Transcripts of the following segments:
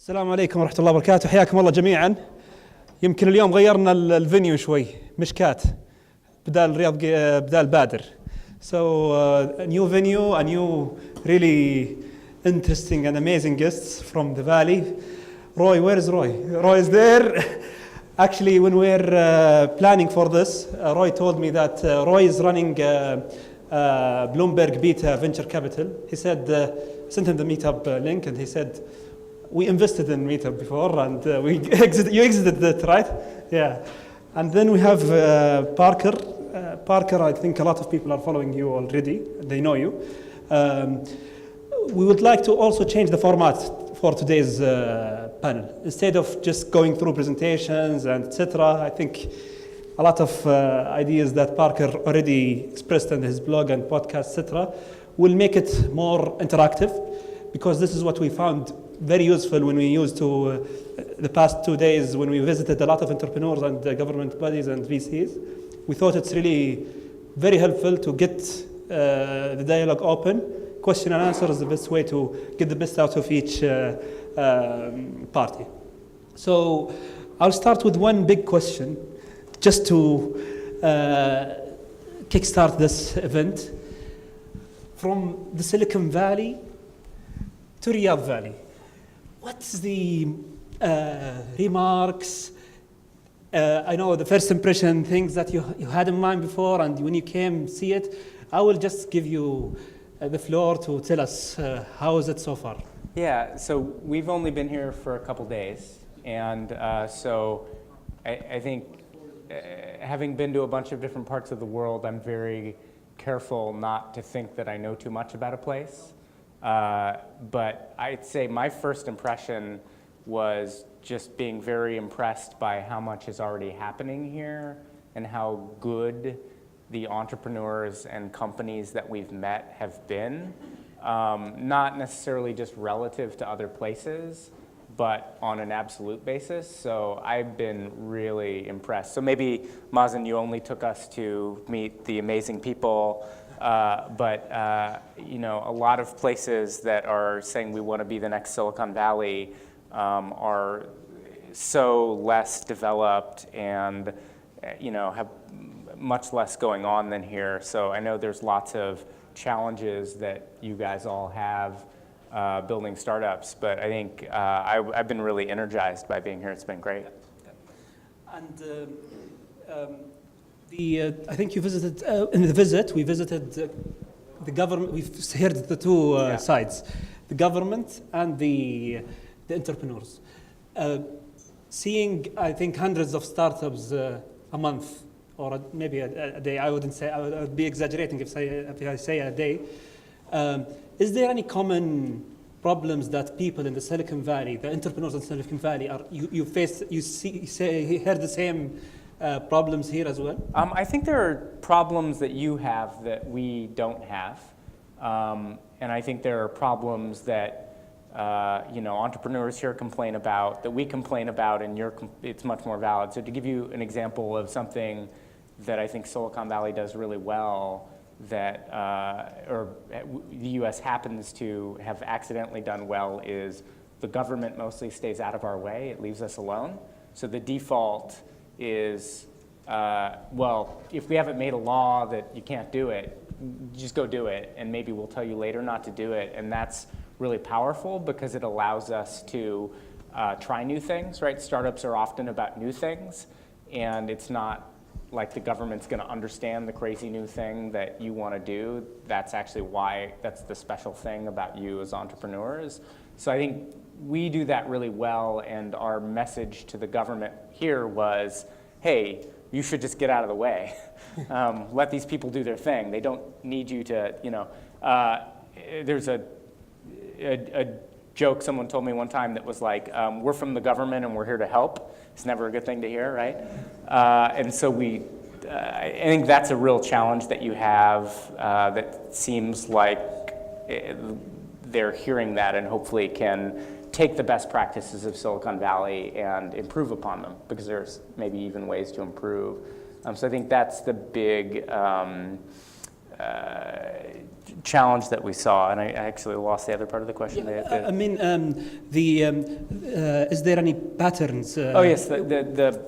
السلام عليكم ورحمة الله وبركاته. حياكم الله جميعا. يمكن اليوم غيرنا الفينيو شوي، مشكات بدال رياض بدال بادر. So a new venue, a new really interesting and amazing guests from the valley. Roy, where is Roy? Roy is there. Actually, when we were planning for this, Roy told me that Roy is running Bloomberg Beta Venture Capital. He said, sent him the meetup link, and he said, we invested in Meetup before, and you exited it, right? Yeah. And then we have Parker. Parker, I think a lot of people are following you already. They know you. We would like to also change the format for today's panel. Instead of just going through presentations and etc., I think a lot of ideas that Parker already expressed in his blog and podcast, etc., will make it more interactive, because this is what we found very useful when we used to the past 2 days when we visited a lot of entrepreneurs and government bodies and VCs. We thought it's really very helpful to get the dialogue open. Question and answer is the best way to get the best out of each party. So I'll start with one big question just to kickstart this event. From the Silicon Valley to Riyadh Valley, what's the remarks? I know the first impression, things that you had in mind before, and when you came see it. I will just give you the floor to tell us how is it so far. Yeah, so we've only been here for a couple days, and so I think having been to a bunch of different parts of the world, I'm very careful not to think that I know too much about a place. But I'd say my first impression was just being very impressed by how much is already happening here and how good the entrepreneurs and companies that we've met have been. Not necessarily just relative to other places, but on an absolute basis. So I've been really impressed. So maybe, Mazen, you only took us to meet the amazing people, but you know, a lot of places that are saying we want to be the next Silicon Valley are so less developed and you know, have much less going on than here. So I know there's lots of challenges that you guys all have building startups, but I think I've been really energized by being here. It's been great. And I think you visited, in the visit, we visited the government. We've heard the two sides, the government and the entrepreneurs. Seeing, I think, hundreds of startups a month, or maybe a day. I wouldn't say, I would be exaggerating if I say a day. Is there any common problems that people in the Silicon Valley, the entrepreneurs in Silicon Valley, you face? You hear the same problems here as well? I think there are problems that you have that we don't have, and I think there are problems that you know, entrepreneurs here complain about, that we complain about, and it's much more valid. So to give you an example of something that I think Silicon Valley does really well, that or the US happens to have accidentally done well, is the government mostly stays out of our way. It leaves us alone. So the default is, well, if we haven't made a law that you can't do it, just go do it, and maybe we'll tell you later not to do it. And that's really powerful because it allows us to try new things, right? Startups are often about new things, and it's not like the government's going to understand the crazy new thing that you want to do. That's actually why, that's the special thing about you as entrepreneurs. So I think we do that really well, and our message to the government here was, hey, you should just get out of the way. Let these people do their thing. They don't need you to, you know, there's a joke someone told me one time that was like, we're from the government and we're here to help. It's never a good thing to hear, right? And so I think that's a real challenge that you have that seems like they're hearing that and hopefully can take the best practices of Silicon Valley and improve upon them, because there's maybe even ways to improve. So I think that's the big challenge that we saw, and I actually lost the other part of the question. I mean, is there any patterns oh yes, for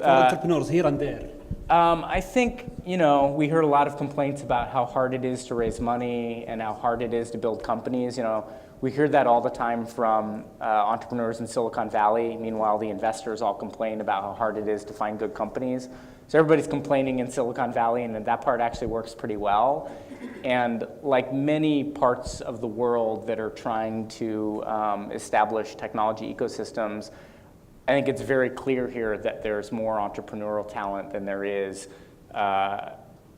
entrepreneurs here and there? I think, we heard a lot of complaints about how hard it is to raise money and how hard it is to build companies. We hear that all the time from entrepreneurs in Silicon Valley. Meanwhile, the investors all complain about how hard it is to find good companies. So everybody's complaining in Silicon Valley, and that part actually works pretty well. And like many parts of the world that are trying to establish technology ecosystems, I think it's very clear here that there's more entrepreneurial talent than there is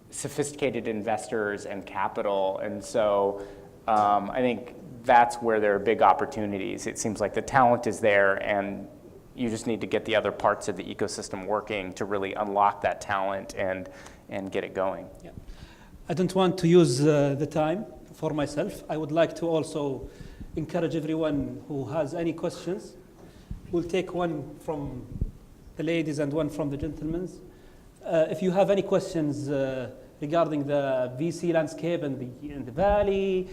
sophisticated investors and capital. And so I think that's where there are big opportunities. It seems like the talent is there, and you just need to get the other parts of the ecosystem working to really unlock that talent and get it going. Yeah. I don't want to use the time for myself. I would like to also encourage everyone who has any questions. We'll take one from the ladies and one from the gentlemen. If you have any questions regarding the VC landscape in the Valley,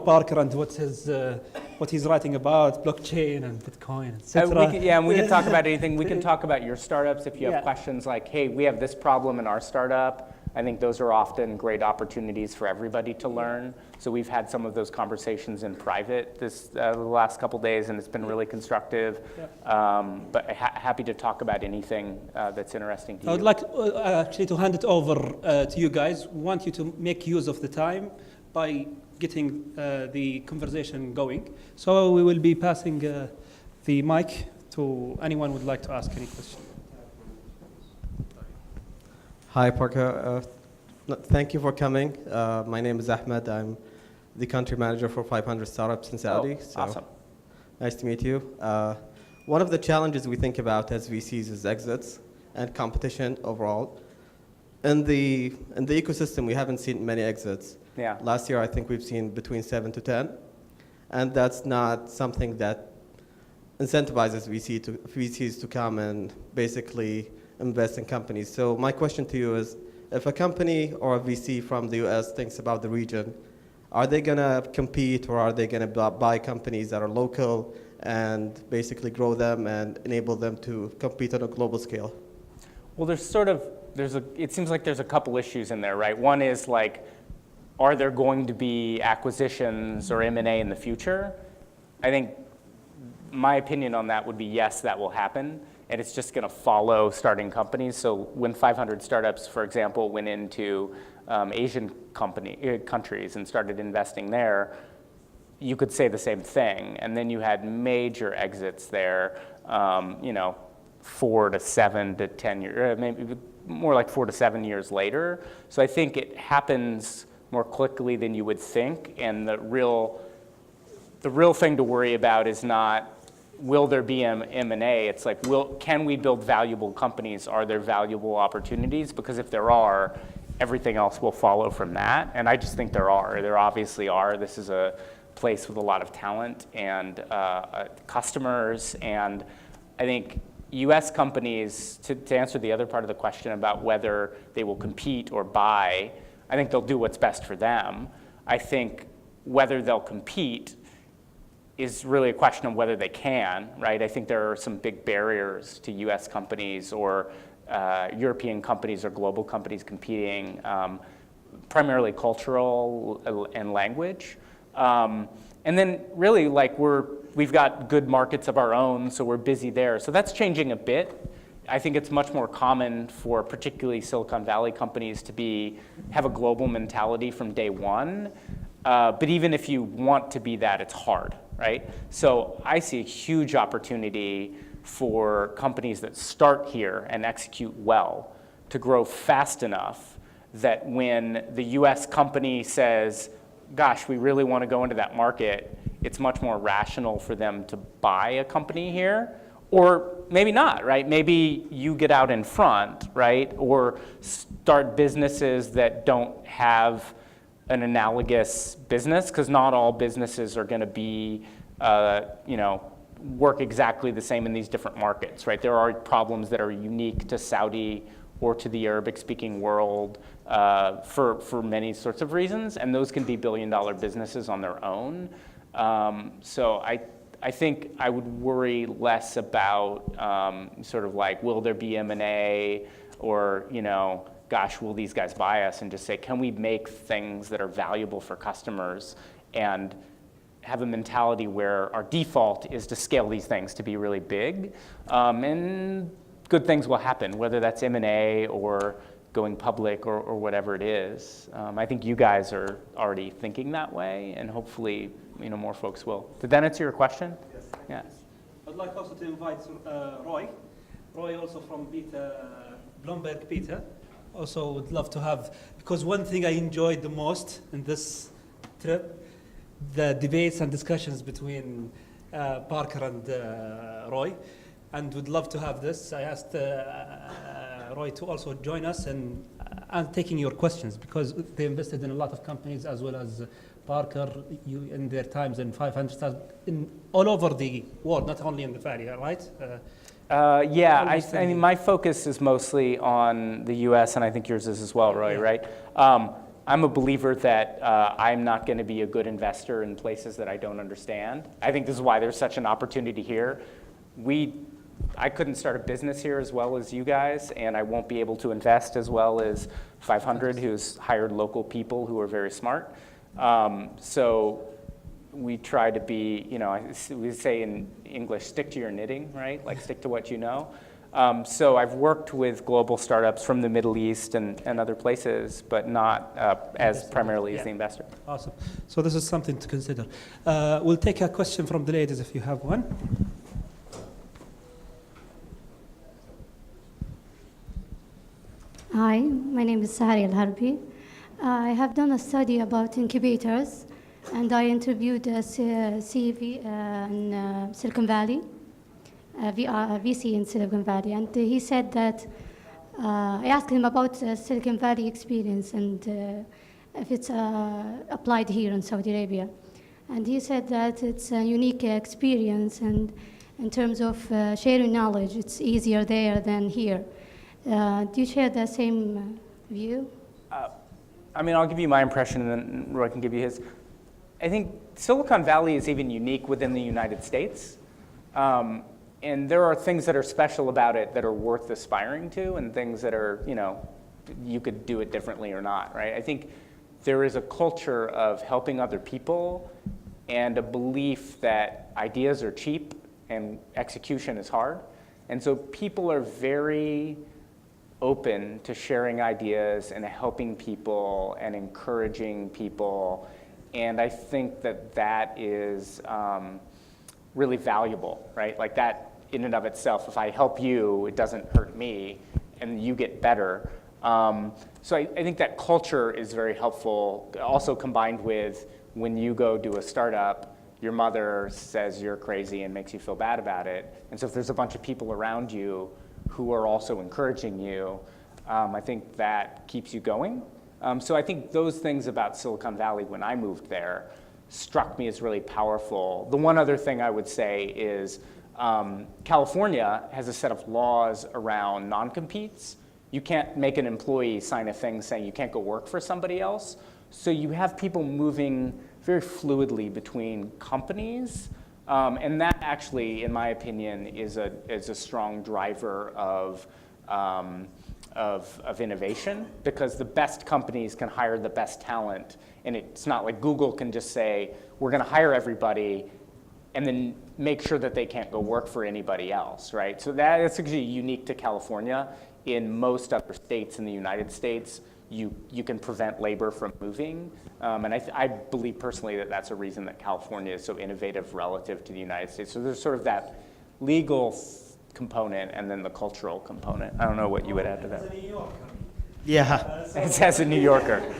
Parker and what he's writing about, blockchain and Bitcoin, etc. And we can talk about anything. We can talk about your startups if you have questions like, hey, we have this problem in our startup. I think those are often great opportunities for everybody to learn. So we've had some of those conversations in private the last couple days, and it's been really constructive. But happy to talk about anything that's interesting to you. I would like actually to hand it over to you guys. We want you to make use of the time by getting the conversation going. So we will be passing the mic to anyone who would like to ask any question. Hi, Parker. Thank you for coming. My name is Ahmed. I'm the country manager for 500 startups in Saudi. So awesome. Nice to meet you. One of the challenges we think about as VCs is exits and competition overall. In the ecosystem, we haven't seen many exits. Yeah. Last year, I think we've seen between 7 to 10. And that's not something that incentivizes VCs to come and basically invest in companies. So my question to you is, if a company or a VC from the US thinks about the region, are they going to compete, or are they going to buy companies that are local and basically grow them and enable them to compete on a global scale? Well, it seems like there's a couple issues in there, right? One is like, are there going to be acquisitions or M&A in the future? I think my opinion on that would be yes, that will happen. And it's just going to follow starting companies. So when 500 startups, for example, went into Asian countries and started investing there, you could say the same thing. And then you had major exits there, 4 to 7 to 10 years, maybe more like 4 to 7 years later. So I think it happens more quickly than you would think. And the real thing to worry about is not, will there be M&A? It's like, can we build valuable companies? Are there valuable opportunities? Because if there are, everything else will follow from that. And I just think there are. There obviously are. This is a place with a lot of talent and customers. And I think US companies, to answer the other part of the question about whether they will compete or buy, I think they'll do what's best for them. I think whether they'll compete is really a question of whether they can, right? I think there are some big barriers to US companies or European companies or global companies competing, primarily cultural and language. And then really we've got good markets of our own, so we're busy there. So that's changing a bit. I think it's much more common for particularly Silicon Valley companies to have a global mentality from day one. But even if you want to be that, it's hard, right? So I see a huge opportunity for companies that start here and execute well to grow fast enough that when the US company says, gosh, we really want to go into that market, it's much more rational for them to buy a company here. Or maybe not, right? Maybe you get out in front, right? Or start businesses that don't have an analogous business, because not all businesses are going to be, work exactly the same in these different markets, right? There are problems that are unique to Saudi or to the Arabic-speaking world for many sorts of reasons, and those can be billion-dollar businesses on their own. So I think I would worry less about sort of like, will there be M&A, or, you know, gosh, will these guys buy us, and just say, can we make things that are valuable for customers, and have a mentality where our default is to scale these things to be really big, and good things will happen, whether that's M&A or going public or whatever it is. I think you guys are already thinking that way, and hopefully, you know, more folks will. Did that answer your question? Yes. Yeah. I'd like also to invite Roy. Roy also from Bloomberg Beta. Also would love to have, because one thing I enjoyed the most in this trip, the debates and discussions between Parker and Roy, and would love to have this. I asked Roy to also join us and taking your questions, because they invested in a lot of companies, as well as Parker, in their times in 500,000 in all over the world, not only in the Valley, right? Yeah, I mean, my focus is mostly on the US, and I think yours is as well, Roy, right? I'm a believer that I'm not going to be a good investor in places that I don't understand. I think this is why there's such an opportunity here. I couldn't start a business here as well as you guys, and I won't be able to invest as well as 500, who's hired local people who are very smart. So we try to be, you know, we say in English, stick to your knitting, right? Like, stick to what you know. So I've worked with global startups from the Middle East and other places, but not as primarily as the investor. Awesome. So this is something to consider. We'll take a question from the ladies if you have one. Hi, my name is Sahari Al-Harbi. I have done a study about incubators, and I interviewed a CV in Silicon Valley, VC in Silicon Valley, and he said that, I asked him about Silicon Valley experience and if it's applied here in Saudi Arabia. And he said that it's a unique experience, and in terms of sharing knowledge, it's easier there than here. Do you share the same view? I mean, I'll give you my impression, and then Roy can give you his. I think Silicon Valley is even unique within the United States. And there are things that are special about it that are worth aspiring to, and things that are, you know, you could do it differently or not, right? I think there is a culture of helping other people and a belief that ideas are cheap and execution is hard. And so people are very open to sharing ideas and helping people and encouraging people. And I think that that is really valuable, right? Like that in and of itself, if I help you, it doesn't hurt me, and you get better. So I think that culture is very helpful, also combined with when you go do a startup, your mother says you're crazy and makes you feel bad about it. And so if there's a bunch of people around you who are also encouraging you, I think that keeps you going. So I think those things about Silicon Valley when I moved there struck me as really powerful. The one other thing I would say is California has a set of laws around non-competes. You can't make an employee sign a thing saying you can't go work for somebody else. So you have people moving very fluidly between companies. And that actually, in my opinion, is a strong driver of innovation, because the best companies can hire the best talent. And it's not like Google can just say, we're going to hire everybody and then make sure that they can't go work for anybody else, right? So that's actually unique to California. In most other states in the United States, you can prevent labor from moving. And I believe personally that that's a reason that California is so innovative relative to the United States. So there's sort of that legal component and then the cultural component. I don't know what you would add to that. As a New Yorker. Yeah. As a New Yorker.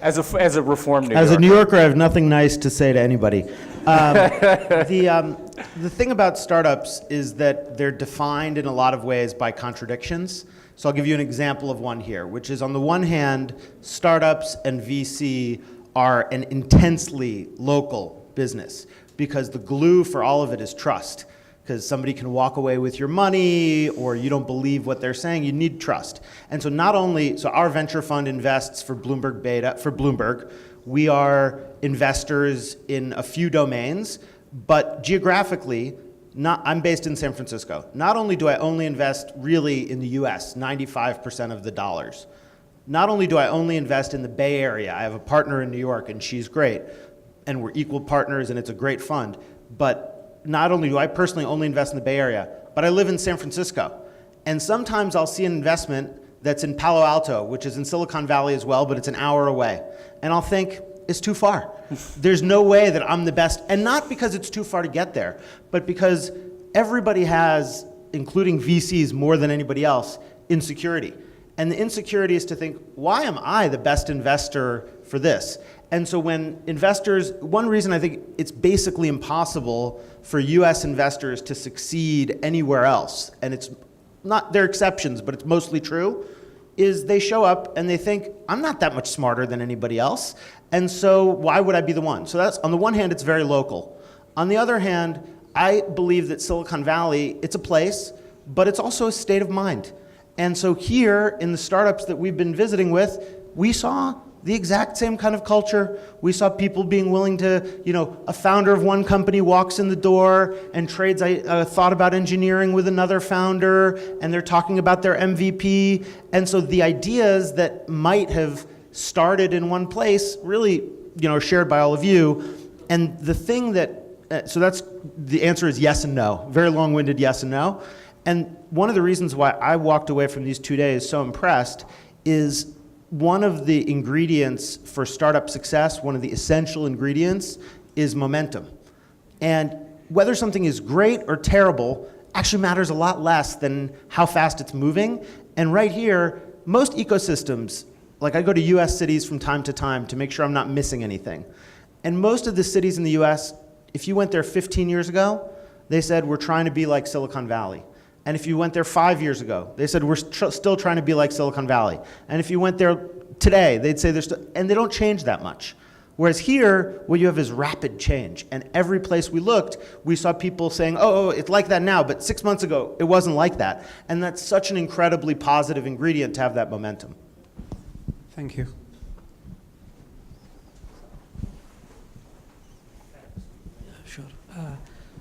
As a reformed New Yorker. As a New Yorker, I have nothing nice to say to anybody. The thing about startups is that they're defined in a lot of ways by contradictions. So I'll give you an example of one here, which is on the one hand, startups and VC are an intensely local business because the glue for all of it is trust. because somebody can walk away with your money or you don't believe what they're saying. You need trust. And so so our venture fund invests for Bloomberg. We are investors in a few domains, but geographically, I'm based in San Francisco. Not only do I only invest really in the US, 95% of the dollars. Not only do I only invest in the Bay Area, I have a partner in New York and she's great, and we're equal partners and it's a great fund, but not only do I personally only invest in the Bay Area, but I live in San Francisco. And sometimes I'll see an investment that's in Palo Alto, which is in Silicon Valley as well, but it's an hour away. And I'll think, it's too far. There's no way that I'm the best, and not because it's too far to get there, but because everybody has, including VCs more than anybody else, insecurity. And the insecurity is to think, why am I the best investor for this? And so when investors, one reason I think it's basically impossible for US investors to succeed anywhere else, and it's not, there are exceptions, but it's mostly true, is they show up and they think, I'm not that much smarter than anybody else, and so why would I be the one? So that's, on the one hand, it's very local. On the other hand, I believe that Silicon Valley, it's a place, but it's also a state of mind. And so here, in the startups that we've been visiting with, we saw the exact same kind of culture. We saw people being willing to, a founder of one company walks in the door and trades a thought about engineering with another founder, and they're talking about their MVP. And so the ideas that might have started in one place really, are shared by all of you. And the thing that, so that's, the answer is yes and no. Very long-winded yes and no. And one of the reasons why I walked away from these 2 days so impressed is one of the ingredients for startup success, one of the essential ingredients, is momentum. And whether something is great or terrible actually matters a lot less than how fast it's moving. And right here, most ecosystems, like I go to US cities from time to make sure I'm not missing anything. And most of the cities in the US, if you went there 15 years ago, they said, we're trying to be like Silicon Valley. And if you went there 5 years ago, they said, we're still trying to be like Silicon Valley. And if you went there today, they'd say and they don't change that much. Whereas here, what you have is rapid change. And every place we looked, we saw people saying, oh, it's like that now, but 6 months ago, it wasn't like that. And that's such an incredibly positive ingredient to have that momentum. Thank you. Sure.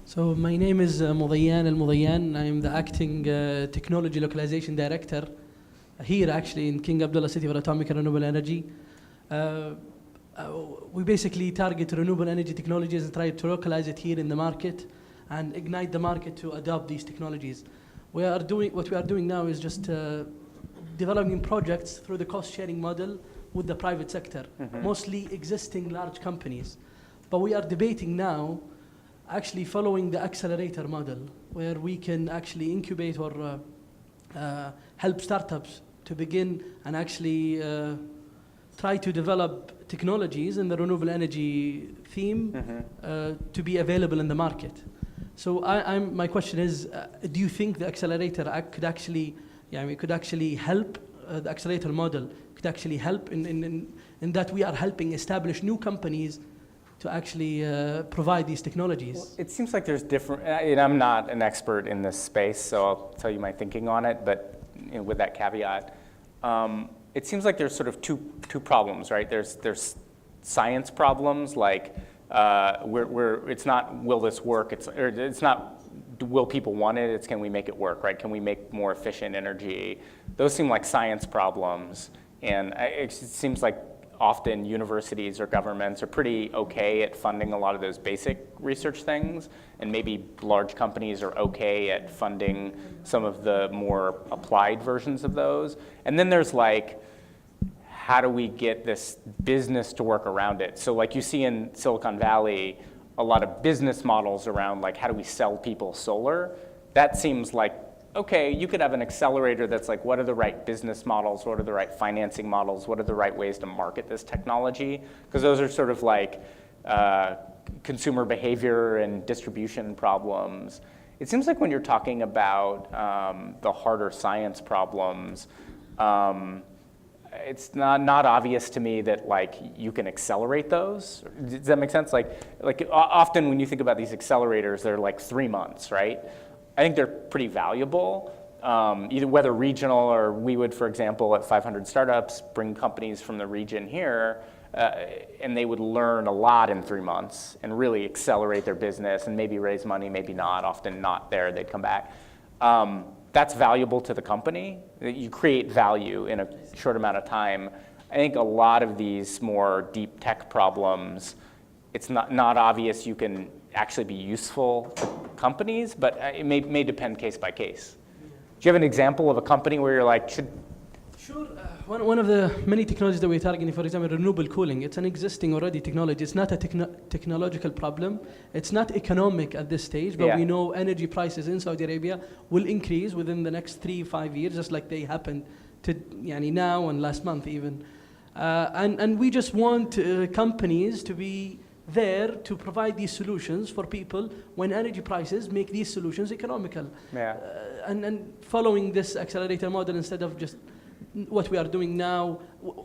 So my name is Mudayyan Al-Mudayyan. I'm the acting technology localization director here actually in King Abdullah City for Atomic and Renewable Energy. We basically target renewable energy technologies and try to localize it here in the market and ignite the market to adopt these technologies. What we are doing now is just developing projects through the cost-sharing model with the private sector, mostly existing large companies. But we are debating now actually following the accelerator model, where we can actually incubate or help startups to begin and actually try to develop technologies in the renewable energy theme to be available in the market. So my question is, do you think the accelerator could actually, help, the accelerator model could actually help in that we are helping establish new companies to actually provide these technologies? Well, it seems like there's different, and I'm not an expert in this space, so I'll tell you my thinking on it, but with that caveat, it seems like there's sort of two problems, right? There's science problems, like it's not will this work, it's not will people want it, it's can we make it work, right? Can we make more efficient energy? Those seem like science problems, and it seems like often universities or governments are pretty okay at funding a lot of those basic research things, and maybe large companies are okay at funding some of the more applied versions of those. And then there's like, how do we get this business to work around it? So like you see in Silicon Valley, a lot of business models around like, how do we sell people solar? That seems like, okay, you could have an accelerator that's like, what are the right business models? What are the right financing models? What are the right ways to market this technology? Because those are sort of like consumer behavior and distribution problems. It seems like when you're talking about the harder science problems, it's not obvious to me that like you can accelerate those. Does that make sense? Like often when you think about these accelerators, they're like 3 months, right? I think they're pretty valuable, either whether regional or we would, for example, at 500 Startups, bring companies from the region here, and they would learn a lot in 3 months and really accelerate their business and maybe raise money, maybe not, often not there, they'd come back. That's valuable to the company. You create value in a short amount of time. I think a lot of these more deep tech problems, it's not obvious you can actually be useful to companies, but it may depend case by case. Do you have an example of a company where you're like, Sure. One of the many technologies that we're targeting, for example, renewable cooling, it's an existing already technology. It's not a technological problem. It's not economic at this stage, but we know energy prices in Saudi Arabia will increase within the next 3-5 years, just like they happened to now and last month even. And we just want companies to be there to provide these solutions for people when energy prices make these solutions economical. And following this accelerator model instead of just what we are doing now,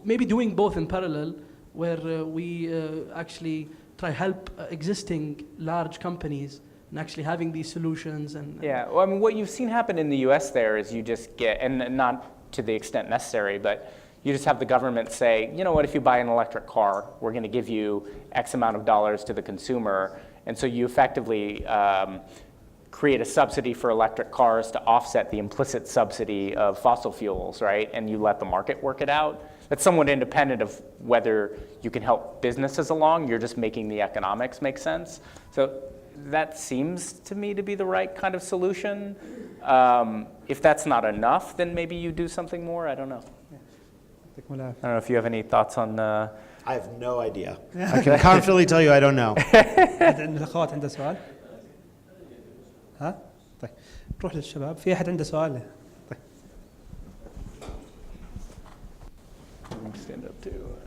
maybe doing both in parallel, where we actually try help existing large companies and actually having these solutions. Well, I mean, what you've seen happen in the US there is you just get, and not to the extent necessary, but you just have the government say, you know what, if you buy an electric car, we're going to give you X amount of dollars to the consumer. And so you effectively create a subsidy for electric cars to offset the implicit subsidy of fossil fuels, right? And you let the market work it out. That's somewhat independent of whether you can help businesses along. You're just making the economics make sense. So that seems to me to be the right kind of solution. If that's not enough, then maybe you do something more. I don't know. I don't know if you have any thoughts on... I have no idea. I can confidently tell you I don't know. الأخوات عنده سؤال؟ ها؟ طيب نروح للشباب. في أحد عنده سؤال؟ طيب. Stand up too.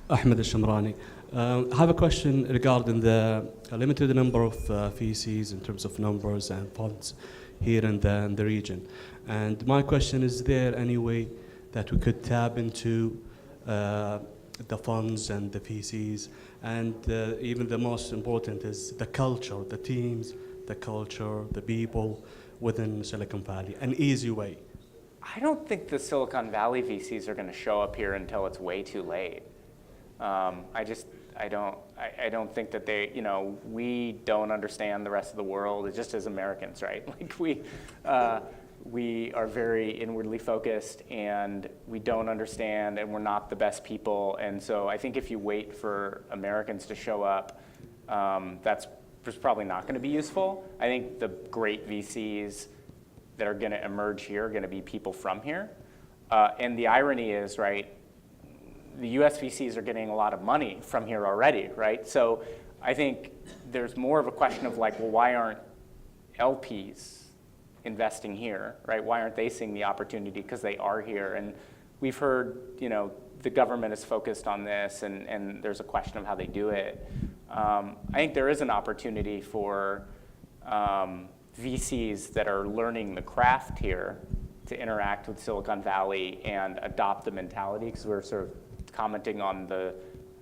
Ahmed Al-Shamrani. I have a question regarding the limited number of VCs in terms of numbers and funds here in the region. And my question is there any way that we could tap into the funds and the VCs, and even the most important is the culture, the teams, the culture, the people within Silicon Valley, an easy way. I don't think the Silicon Valley VCs are going to show up here until it's way too late. I don't think that they, we don't understand the rest of the world, just as Americans, right? Like we are very inwardly focused and we don't understand and we're not the best people. And so I think if you wait for Americans to show up, that's probably not going to be useful. I think the great VCs that are going to emerge here are going to be people from here. And the irony is, right, the US VCs are getting a lot of money from here already, right? So I think there's more of a question of like, well, why aren't LPs investing here, right? Why aren't they seeing the opportunity? Because they are here. And we've heard, the government is focused on this and there's a question of how they do it. I think there is an opportunity for VCs that are learning the craft here to interact with Silicon Valley and adopt the mentality, because we're sort of commenting on the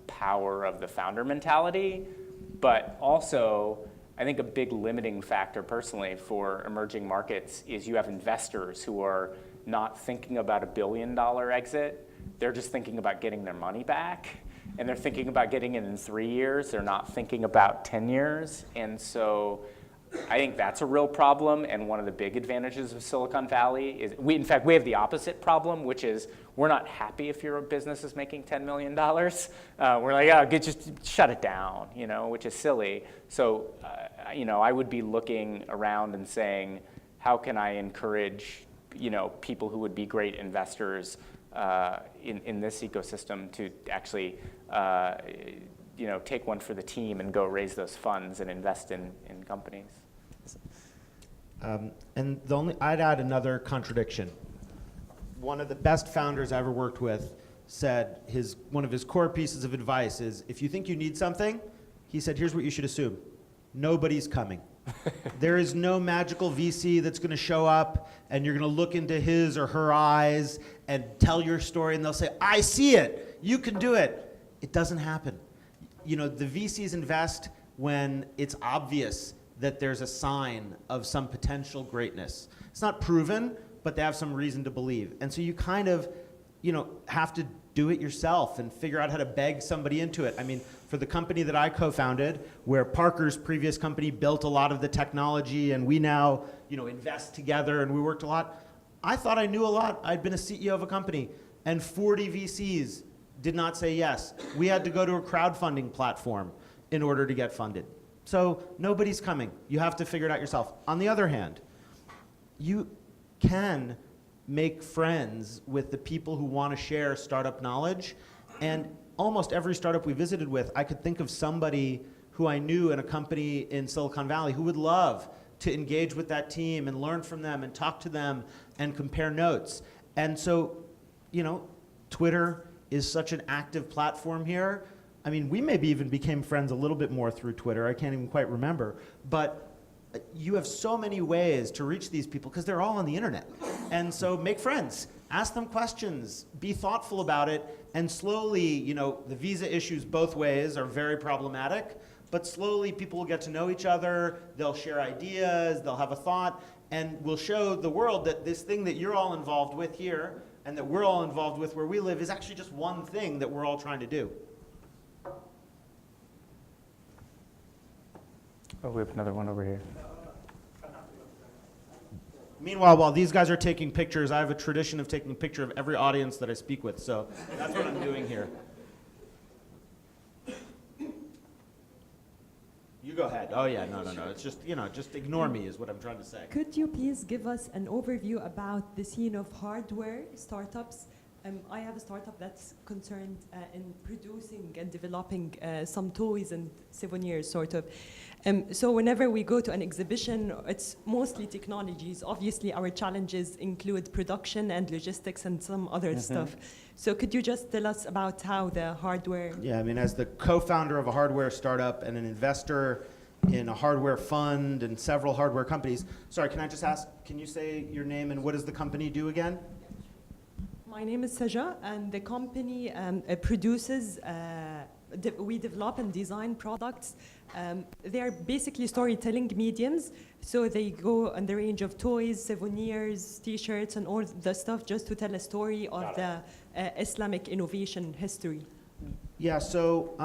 power of the founder mentality. But also, I think a big limiting factor personally for emerging markets is you have investors who are not thinking about $1 billion exit. They're just thinking about getting their money back. And they're thinking about getting it in 3 years. They're not thinking about 10 years. And so I think that's a real problem. And one of the big advantages of Silicon Valley is, in fact, we have the opposite problem, which is we're not happy if your business is making $10 million. We're like, just shut it down, which is silly. So, I would be looking around and saying, how can I encourage, people who would be great investors in this ecosystem to actually, take one for the team and go raise those funds and invest in companies. And I'd add another contradiction. One of the best founders I ever worked with said one of his core pieces of advice is, if you think you need something, he said, here's what you should assume. Nobody's coming. There is no magical VC that's going to show up and you're going to look into his or her eyes and tell your story and they'll say, I see it, you can do it. It doesn't happen. You know, the VCs invest when it's obvious that there's a sign of some potential greatness. It's not proven, but they have some reason to believe. And so you kind of, you know, have to do it yourself and figure out how to beg somebody into it. I mean, for the company that I co-founded, where Parker's previous company built a lot of the technology and we now, you know, invest together and we worked a lot, I thought I knew a lot. I'd been a CEO of a company and 40 VCs did not say yes. We had to go to a crowdfunding platform in order to get funded. So nobody's coming. You have to figure it out yourself. On the other hand, you can make friends with the people who want to share startup knowledge. And almost every startup we visited with, I could think of somebody who I knew in a company in Silicon Valley who would love to engage with that team and learn from them and talk to them and compare notes. And so, you know, Twitter is such an active platform here. I mean, we maybe even became friends a little bit more through Twitter. I can't even quite remember. But you have so many ways to reach these people because they're all on the internet. And so make friends, ask them questions, be thoughtful about it, and slowly, you know, the visa issues both ways are very problematic, but slowly people will get to know each other, they'll share ideas, they'll have a thought, and we'll show the world that this thing that you're all involved with here and that we're all involved with where we live is actually just one thing that we're all trying to do. Oh, we have another one over here. Meanwhile, while these guys are taking pictures, I have a tradition of taking a picture of every audience that I speak with, so that's what I'm doing here. You go ahead. Oh yeah, no. It's just, you know, just ignore me is what I'm trying to say. Could you please give us an overview about the scene of hardware startups? I have a startup that's concerned in producing and developing some toys and souvenirs, sort of. So whenever we go to an exhibition, it's mostly technologies. Obviously, our challenges include production and logistics and some other stuff. So could you just tell us about how the hardware... Yeah, I mean, as the co-founder of a hardware startup and an investor in a hardware fund and several hardware companies. Sorry, can I just ask, can you say your name and what does the company do again? My name is Saja, and the company produces, we develop and design products. They are basically storytelling mediums, so they go on the range of toys, souvenirs, t-shirts, and all the stuff just to tell a story of the Islamic innovation history. Yeah, so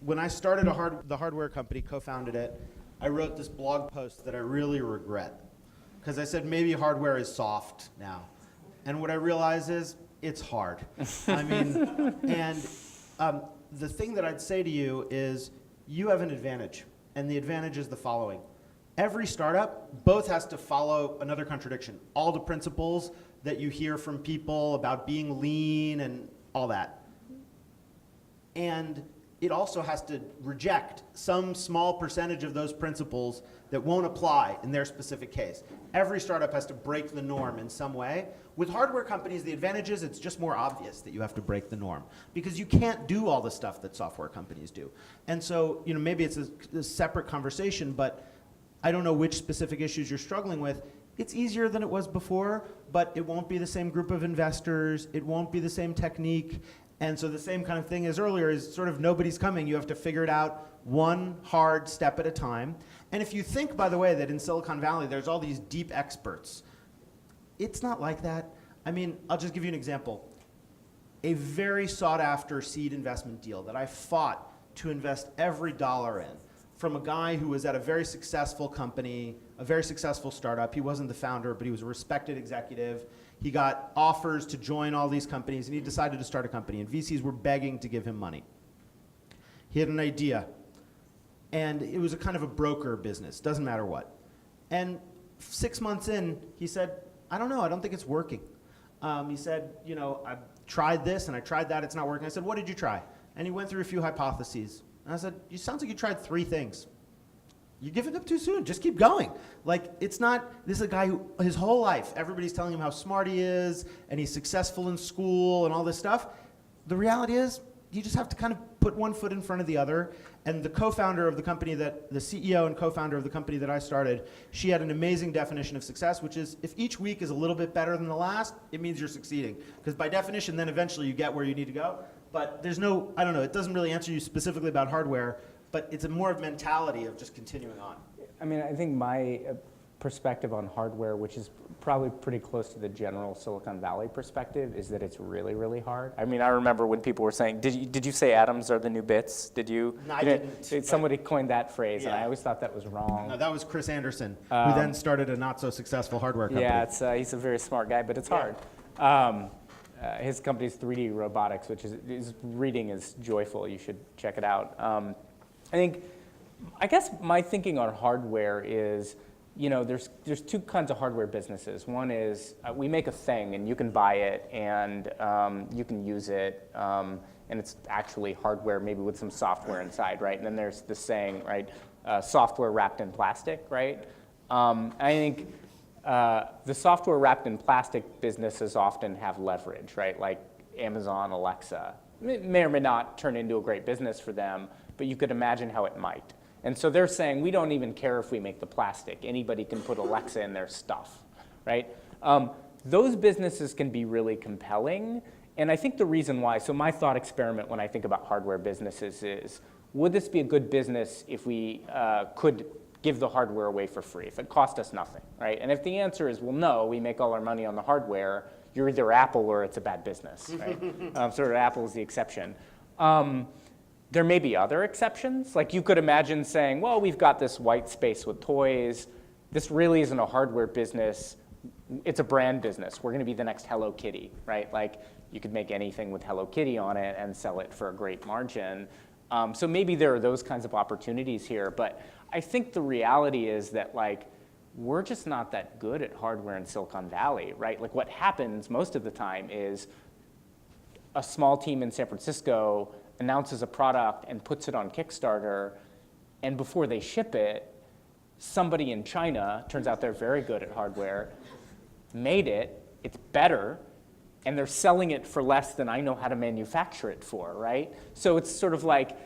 when I started the hardware company, co-founded it, I wrote this blog post that I really regret, because I said maybe hardware is soft now. And what I realize is it's hard. I mean, and the thing that I'd say to you is you have an advantage. And the advantage is the following. Every startup both has to follow another contradiction. All the principles that you hear from people about being lean and all that. And it also has to reject some small percentage of those principles that won't apply in their specific case. Every startup has to break the norm in some way. With hardware companies, the advantage is it's just more obvious that you have to break the norm because you can't do all the stuff that software companies do. And so, you know, maybe it's a separate conversation, but I don't know which specific issues you're struggling with. It's easier than it was before, but it won't be the same group of investors. It won't be the same technique. And so the same kind of thing as earlier is sort of nobody's coming. You have to figure it out one hard step at a time. And if you think, by the way, that in Silicon Valley there's all these deep experts, it's not like that. I mean, I'll just give you an example. A very sought after seed investment deal that I fought to invest every dollar in from a guy who was at a very successful company, a very successful startup. He wasn't the founder, but he was a respected executive. He got offers to join all these companies, and he decided to start a company, and VCs were begging to give him money. He had an idea, and it was a kind of a broker business, doesn't matter what. And 6 months in, he said, I don't know, I don't think it's working. He said, you know, I tried this and I tried that, it's not working. I said, what did you try? And he went through a few hypotheses. And I said, it sounds like you tried 3 things. You're giving up too soon, just keep going. Like, it's not, this is a guy who, his whole life, everybody's telling him how smart he is, and he's successful in school and all this stuff. The reality is, you just have to kind of put one foot in front of the other. And the co-founder of the company the CEO and co-founder of the company that I started, she had an amazing definition of success, which is if each week is a little bit better than the last, it means you're succeeding. Because by definition, then eventually you get where you need to go. But there's no, I don't know, it doesn't really answer you specifically about hardware, but it's a more of mentality of just continuing on. I mean, I think my perspective on hardware, which is probably pretty close to the general Silicon Valley perspective, is that it's really, really hard. I mean, I remember when people were saying, did you say atoms are the new bits? Did you? No, I didn't. Somebody coined that phrase, and Yeah. I always thought that was wrong. No, that was Chris Anderson, who then started a not-so-successful hardware company. Yeah, he's a very smart guy, but it's hard. His company's 3D Robotics, which is reading is joyful. You should check it out. I guess my thinking on hardware is, there's two kinds of hardware businesses. One is we make a thing and you can buy it and you can use it and it's actually hardware maybe with some software inside, right? And then there's the saying, right, software wrapped in plastic, right? I think the software wrapped in plastic businesses often have leverage, right? Like Amazon, Alexa. It may or may not turn into a great business for them, but you could imagine how it might. And so they're saying, we don't even care if we make the plastic. Anybody can put Alexa in their stuff, right? Those businesses can be really compelling. And I think the reason why, so my thought experiment when I think about hardware businesses is, would this be a good business if we could give the hardware away for free, if it cost us nothing, right? And if the answer is, well, no, we make all our money on the hardware, you're either Apple or it's a bad business, right? Sort of Apple is the exception. There may be other exceptions. Like you could imagine saying, well, we've got this white space with toys. This really isn't a hardware business. It's a brand business. We're going to be the next Hello Kitty, right? Like you could make anything with Hello Kitty on it and sell it for a great margin. So maybe there are those kinds of opportunities here. But I think the reality is that like we're just not that good at hardware in Silicon Valley, right? Like what happens most of the time is a small team in San Francisco announces a product and puts it on Kickstarter, and before they ship it, somebody in China, turns out they're very good at hardware, made it, it's better, and they're selling it for less than I know how to manufacture it for, right? So it's sort of like,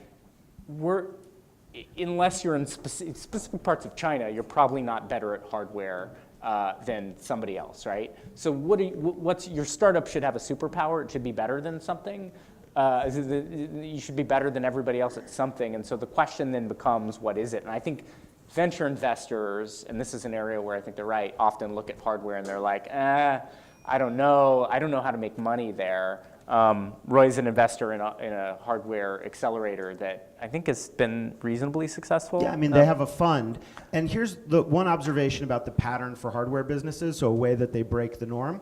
unless you're in specific parts of China, you're probably not better at hardware than somebody else, right? So what's your startup should have a superpower, it should be better than something. You should be better than everybody else at something. And so the question then becomes, what is it? And I think venture investors, and this is an area where I think they're right, often look at hardware and they're like, I don't know how to make money there. Roy's an investor in a hardware accelerator that I think has been reasonably successful. Yeah, I mean, they have a fund. And here's the one observation about the pattern for hardware businesses, so a way that they break the norm.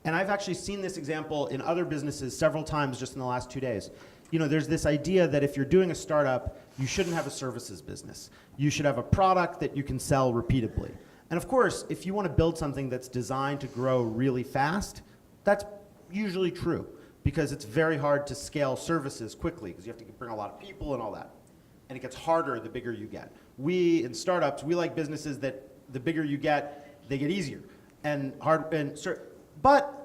And I've actually seen this example in other businesses several times just in the last 2 days. There's this idea that if you're doing a startup, you shouldn't have a services business. You should have a product that you can sell repeatably. And of course, if you want to build something that's designed to grow really fast, that's usually true because it's very hard to scale services quickly because you have to bring a lot of people and all that. And it gets harder the bigger you get. We, in startups, we like businesses that the bigger you get, they get easier. But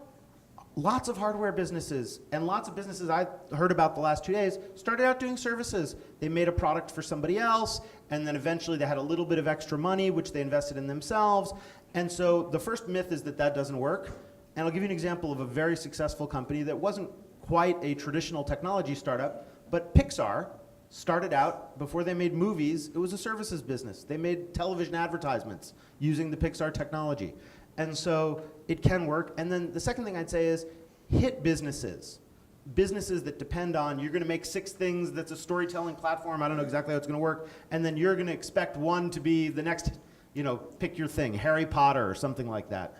lots of hardware businesses and lots of businesses I heard about the last 2 days started out doing services. They made a product for somebody else, and then eventually they had a little bit of extra money, which they invested in themselves. And so the first myth is that that doesn't work. And I'll give you an example of a very successful company that wasn't quite a traditional technology startup, but Pixar started out, before they made movies, it was a services business. They made television advertisements using the Pixar technology. And so it can work. And then the second thing I'd say is hit businesses. Businesses that depend on, you're going to make 6 things that's a storytelling platform. I don't know exactly how it's going to work. And then you're going to expect one to be the next, pick your thing, Harry Potter or something like that.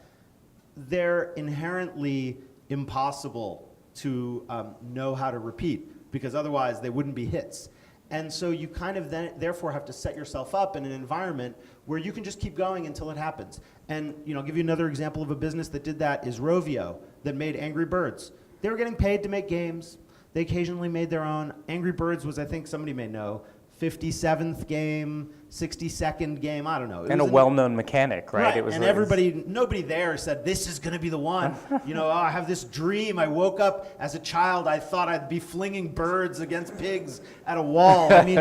They're inherently impossible to know how to repeat because otherwise they wouldn't be hits. And so you kind of then therefore have to set yourself up in an environment where you can just keep going until it happens. And I'll give you another example of a business that did that is Rovio, that made Angry Birds. They were getting paid to make games. They occasionally made their own. Angry Birds was, I think somebody may know, 57th game, 62nd game, I don't know. And a well-known mechanic, right? Right, and everybody, nobody there said, this is going to be the one. You know, I have this dream. I woke up as a child, I thought I'd be flinging birds against pigs at a wall. I mean,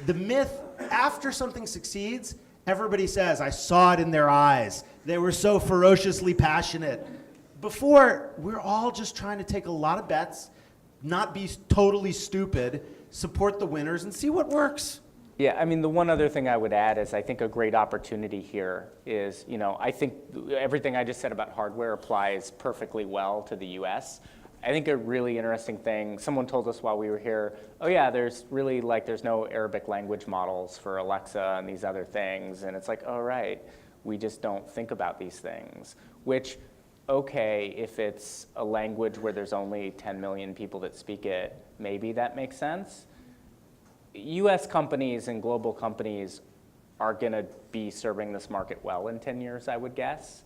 the myth, after something succeeds, everybody says, I saw it in their eyes. They were so ferociously passionate. Before, we're all just trying to take a lot of bets, not be totally stupid, support the winners, and see what works. Yeah, I mean, the one other thing I would add is I think a great opportunity here is, you know, I think everything I just said about hardware applies perfectly well to the US. I think a really interesting thing, someone told us while we were here, oh yeah, there's really like, there's no Arabic language models for Alexa and these other things. And it's like, oh right, we just don't think about these things. Which, okay, if it's a language where there's only 10 million people that speak it, maybe that makes sense. US companies and global companies are gonna be serving this market well in 10 years, I would guess,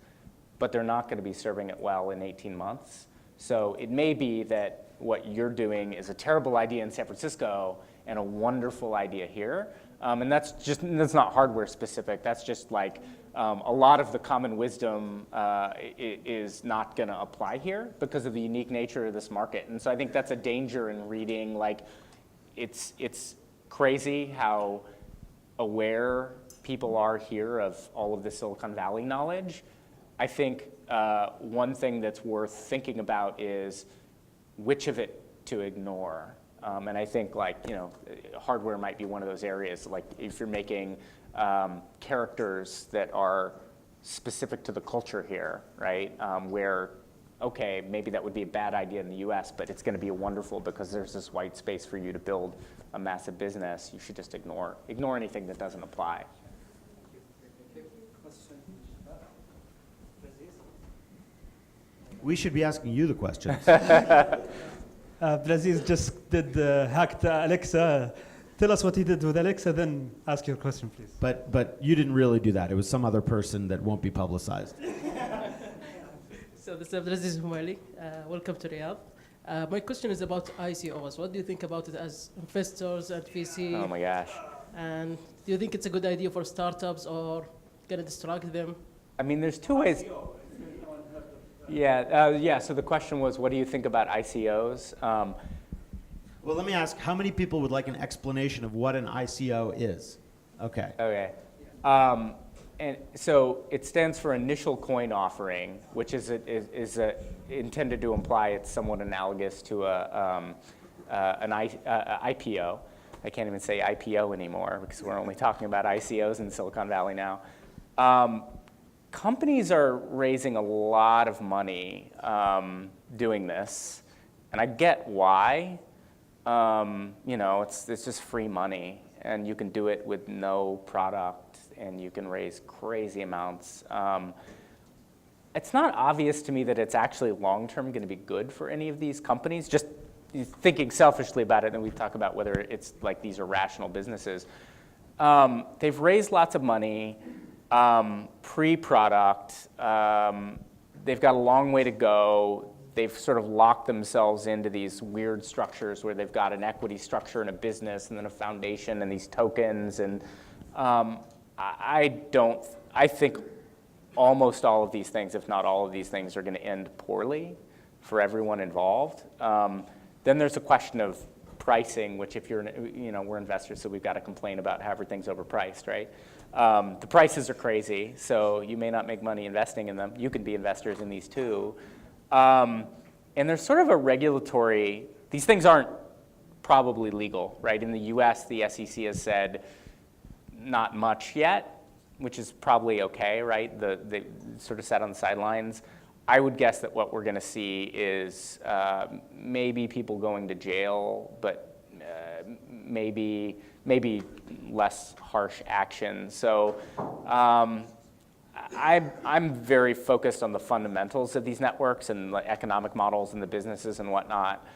but they're not gonna be serving it well in 18 months. So it may be that what you're doing is a terrible idea in San Francisco and a wonderful idea here. And that's not hardware specific, that's just like a lot of the common wisdom is not gonna apply here because of the unique nature of this market. And so I think that's a danger in reading, like it's crazy how aware people are here of all of the Silicon Valley knowledge. I think one thing that's worth thinking about is which of it to ignore. And I think, like, you know, hardware might be one of those areas, like if you're making characters that are specific to the culture here, right? Where, okay, maybe that would be a bad idea in the US, but it's gonna be wonderful because there's this white space for you to build a massive business. You should just ignore anything that doesn't apply. We should be asking you the questions. Blaziz just hacked Alexa. Tell us what he did with Alexa, then ask your question, please. But you didn't really do that. It was some other person that won't be publicized. So this is Riyadh Vally. Welcome to Riyadh. My question is about ICOs. What do you think about it as investors and VC? Oh my gosh. And do you think it's a good idea for startups or gonna distract them? I mean, there's two ways. Yeah, so the question was, what do you think about ICOs? Well, let me ask, how many people would like an explanation of what an ICO is? Okay. Okay. And so it stands for initial coin offering, which is intended to imply it's somewhat analogous to an IPO. I can't even say IPO anymore because we're only talking about ICOs in Silicon Valley now. Companies are raising a lot of money doing this, and I get why. You know, it's just free money, and you can do it with no product, and you can raise crazy amounts. It's not obvious to me that it's actually long-term going to be good for any of these companies. Just thinking selfishly about it, and we talk about whether it's like these are rational businesses. They've raised lots of money. Pre-product, they've got a long way to go. They've sort of locked themselves into these weird structures where they've got an equity structure and a business and then a foundation and these tokens. And I think almost all of these things, if not all of these things, are going to end poorly for everyone involved. Then there's a question of pricing, which if you're, you know, we're investors, so we've got to complain about how everything's overpriced, right? The prices are crazy, so you may not make money investing in them. You can be investors in these too. And there's sort of a regulatory, these things aren't probably legal, right? In the US, the SEC has said not much yet, which is probably okay, right? They sort of sat on the sidelines. I would guess that what we're going to see is maybe people going to jail, but maybe less harsh action. So I'm very focused on the fundamentals of these networks and the economic models and the businesses and whatnot.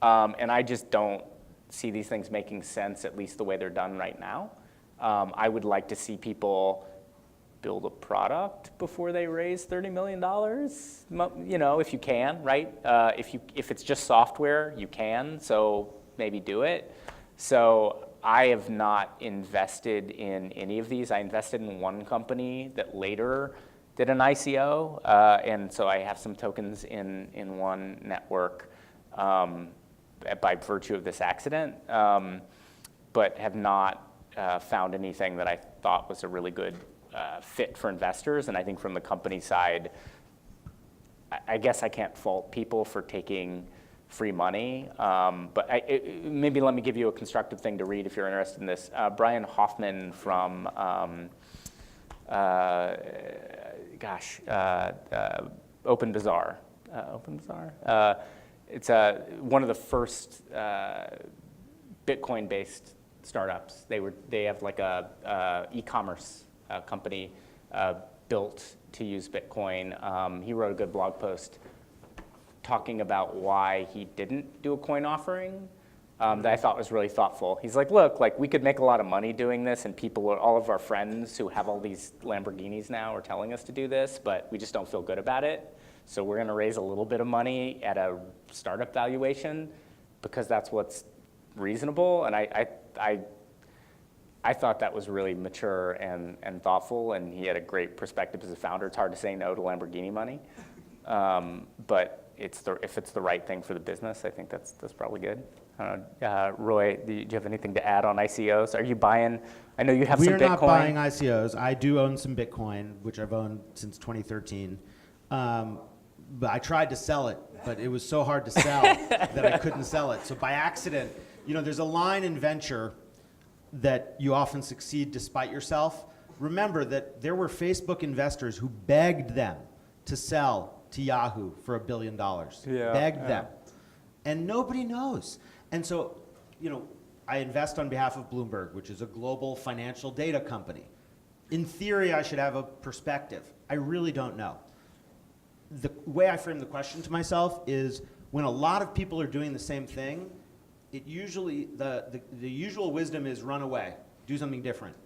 And I just don't see these things making sense, at least the way they're done right now. I would like to see people build a product before they raise $30 million, you know, if you can, right? If it's just software, you can, so maybe do it. So I have not invested in any of these. I invested in one company that later did an ICO, and so I have some tokens in one network by virtue of this accident, but have not found anything that I thought was a really good fit for investors. And I think from the company side, I guess I can't fault people for taking free money, but maybe let me give you a constructive thing to read if you're interested in this. Brian Hoffman from, Open Bazaar. It's one of the first Bitcoin-based startups. They have like a e-commerce company built to use Bitcoin. He wrote a good blog post talking about why he didn't do a coin offering that I thought was really thoughtful. He's like, look, like we could make a lot of money doing this, and all of our friends who have all these Lamborghinis now are telling us to do this, but we just don't feel good about it. So we're gonna raise a little bit of money at a startup valuation because that's what's reasonable. And I thought that was really mature and thoughtful, and he had a great perspective as a founder. It's hard to say no to Lamborghini money, but if it's the right thing for the business, I think that's probably good. I don't know, Roy, do you have anything to add on ICOs? Are you buying? I know you have some Bitcoin. We're not buying ICOs. I do own some Bitcoin, which I've owned since 2013. But I tried to sell it, but it was so hard to sell that I couldn't sell it. So by accident, there's a line in venture that you often succeed despite yourself. Remember that there were Facebook investors who begged them to sell to Yahoo for $1 billion. Begged them. And nobody knows. And so, I invest on behalf of Bloomberg, which is a global financial data company. In theory, I should have a perspective. I really don't know. The way I frame the question to myself is when a lot of people are doing the same thing, it usually, the usual wisdom is run away, do something different.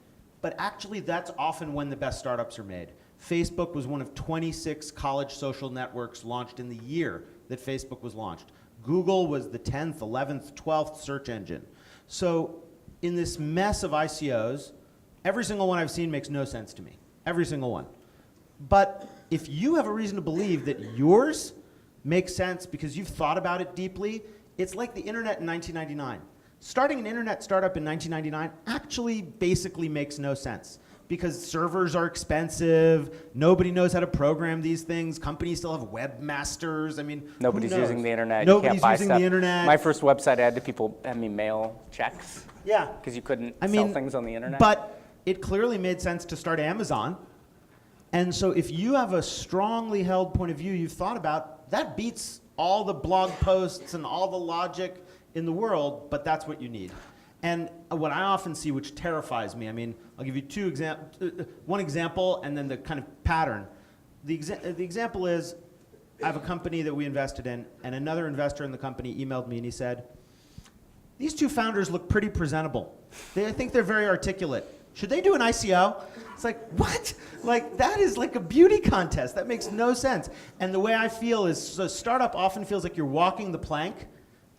But actually, that's often when the best startups are made. Facebook was one of 26 college social networks launched in the year that Facebook was launched. Google was the 10th, 11th, 12th search engine. So in this mess of ICOs, every single one I've seen makes no sense to me. Every single one. But if you have a reason to believe that yours makes sense because you've thought about it deeply, it's like the internet in 1999. Starting an internet startup in 1999 actually basically makes no sense because servers are expensive, nobody knows how to program these things, companies still have webmasters, nobody's using the internet, Nobody's you can't buy using stuff. The internet. My first website, I had people have me mail checks. Yeah. Because you couldn't sell things on the internet. But it clearly made sense to start Amazon. And so if you have a strongly held point of view you've thought about, that beats all the blog posts and all the logic in the world, but that's what you need. And what I often see, which terrifies me, I'll give you one example and then the kind of pattern. The example is, I have a company that we invested in, and another investor in the company emailed me and he said, these two founders look pretty presentable. I think they're very articulate. Should they do an ICO? It's like, what? Like, that is like a beauty contest. That makes no sense. And the way I feel is, a startup often feels like you're walking the plank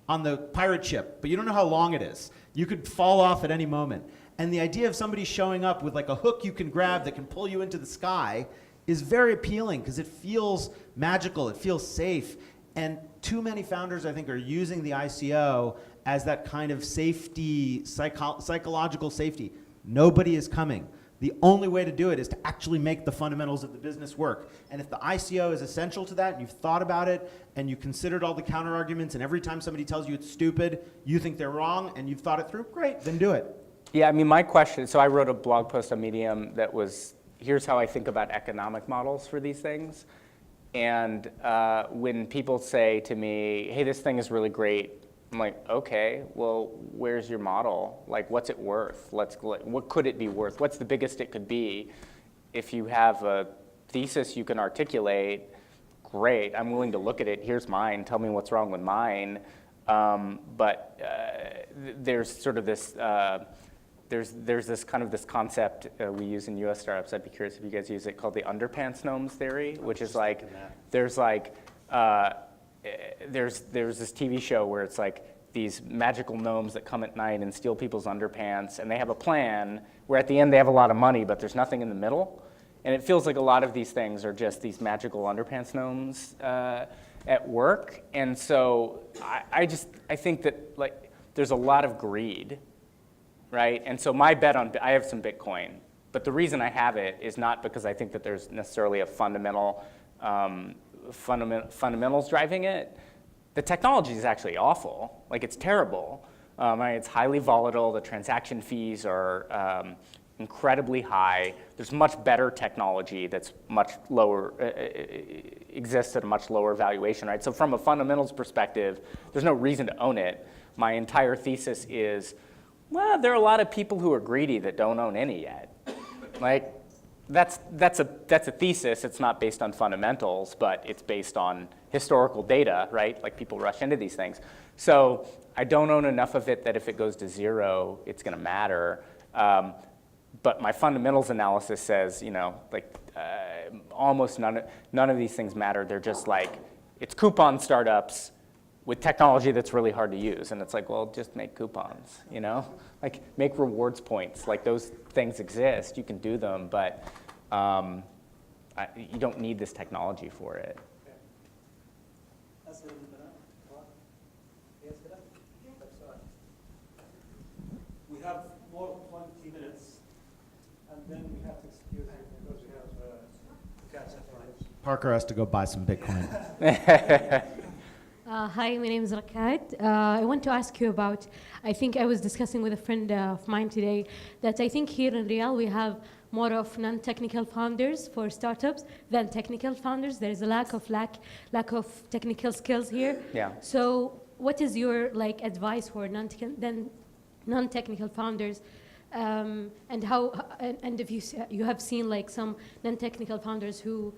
on the pirate ship, but you don't know how long it is. You could fall off at any moment. And the idea of somebody showing up with like a hook you can grab that can pull you into the sky is very appealing because it feels magical, it feels safe. And too many founders, I think, are using the ICO as that kind of safety, psychological safety. Nobody is coming. The only way to do it is to actually make the fundamentals of the business work. And if the ICO is essential to that, and you've thought about it, and you considered all the counter arguments, and every time somebody tells you it's stupid, you think they're wrong, and you've thought it through, great, then do it. Yeah, my question, so I wrote a blog post on Medium that was, here's how I think about economic models for these things. And when people say to me, hey, this thing is really great, I'm like, okay, well, where's your model? Like, what's it worth? What could it be worth? What's the biggest it could be? If you have a thesis you can articulate, great, I'm willing to look at it. Here's mine. Tell me what's wrong with mine. But there's sort of this, there's this kind of this concept we use in US startups. I'd be curious if you guys use it, called the Underpants Gnomes theory, which is like, there's this TV show where it's like, these magical gnomes that come at night and steal people's underpants, and they have a plan where at the end they have a lot of money, but there's nothing in the middle. And it feels like a lot of these things are just these magical underpants gnomes at work. And so I think that like there's a lot of greed, right? And so my bet on, I have some Bitcoin, but the reason I have it is not because I think that there's necessarily a fundamentals driving it. The technology is actually awful, like it's terrible. It's highly volatile, the transaction fees are incredibly high. There's much better technology that's much lower, exists at a much lower valuation, right? So from a fundamentals perspective, there's no reason to own it. My entire thesis is, well, there are a lot of people who are greedy that don't own any yet. Like, that's a thesis. It's not based on fundamentals, but it's based on historical data, right? Like people rush into these things. So I don't own enough of it that if it goes to zero, it's going to matter. But my fundamentals analysis says, almost none of these things matter. They're just like, it's coupon startups with technology that's really hard to use. And it's like, well, just make coupons, Like, make rewards points. Like, those things exist. You can do them, but you don't need this technology for it. We have more than 20 minutes, and then we have to excuse it because we have catch-up times. Parker has to go buy some Bitcoin. Hi, my name is Rakat. I want to ask you about, I think I was discussing with a friend of mine today that I think here in Riyadh we have more of non-technical founders for startups than technical founders. There is a lack of technical skills here. Yeah. So what is your advice for non-technical founders, and how and if you have seen some non-technical founders who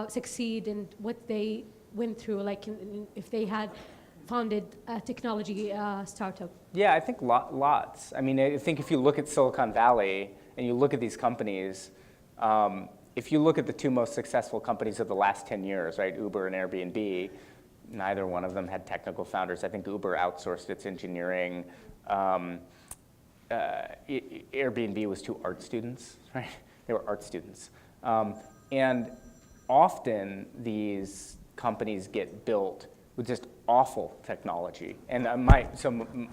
succeed and what they went through, if they had founded a technology startup? Yeah, I think lots. I mean, I think if you look at Silicon Valley and you look at these companies, if you look at the two most successful companies of the last 10 years, right, Uber and Airbnb, neither one of them had technical founders. I think Uber outsourced its engineering. Airbnb was two art students, right? They were art students. And often these companies get built with just awful technology. And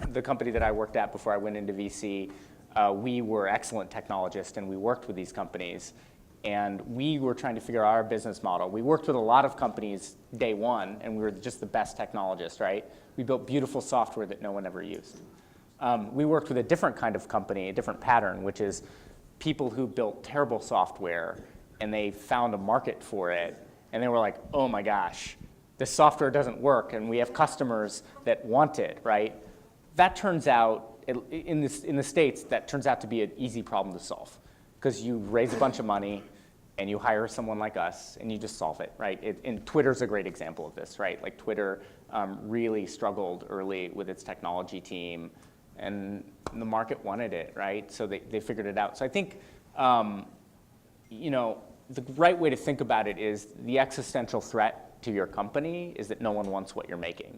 the company that I worked at before I went into VC, we were excellent technologists and we worked with these companies. And we were trying to figure out our business model. We worked with a lot of companies day one and we were just the best technologists, right? We built beautiful software that no one ever used. We worked with a different kind of company, a different pattern, which is people who built terrible software and they found a market for it. And they were like, oh my gosh, this software doesn't work and we have customers that want it, right? That turns out, in the States, that turns out to be an easy problem to solve because you raise a bunch of money and you hire someone like us and you just solve it, right? And Twitter's a great example of this, right? Like Twitter really struggled early with its technology team and the market wanted it, right? So they figured it out. So I think, the right way to think about it is the existential threat to your company is that no one wants what you're making.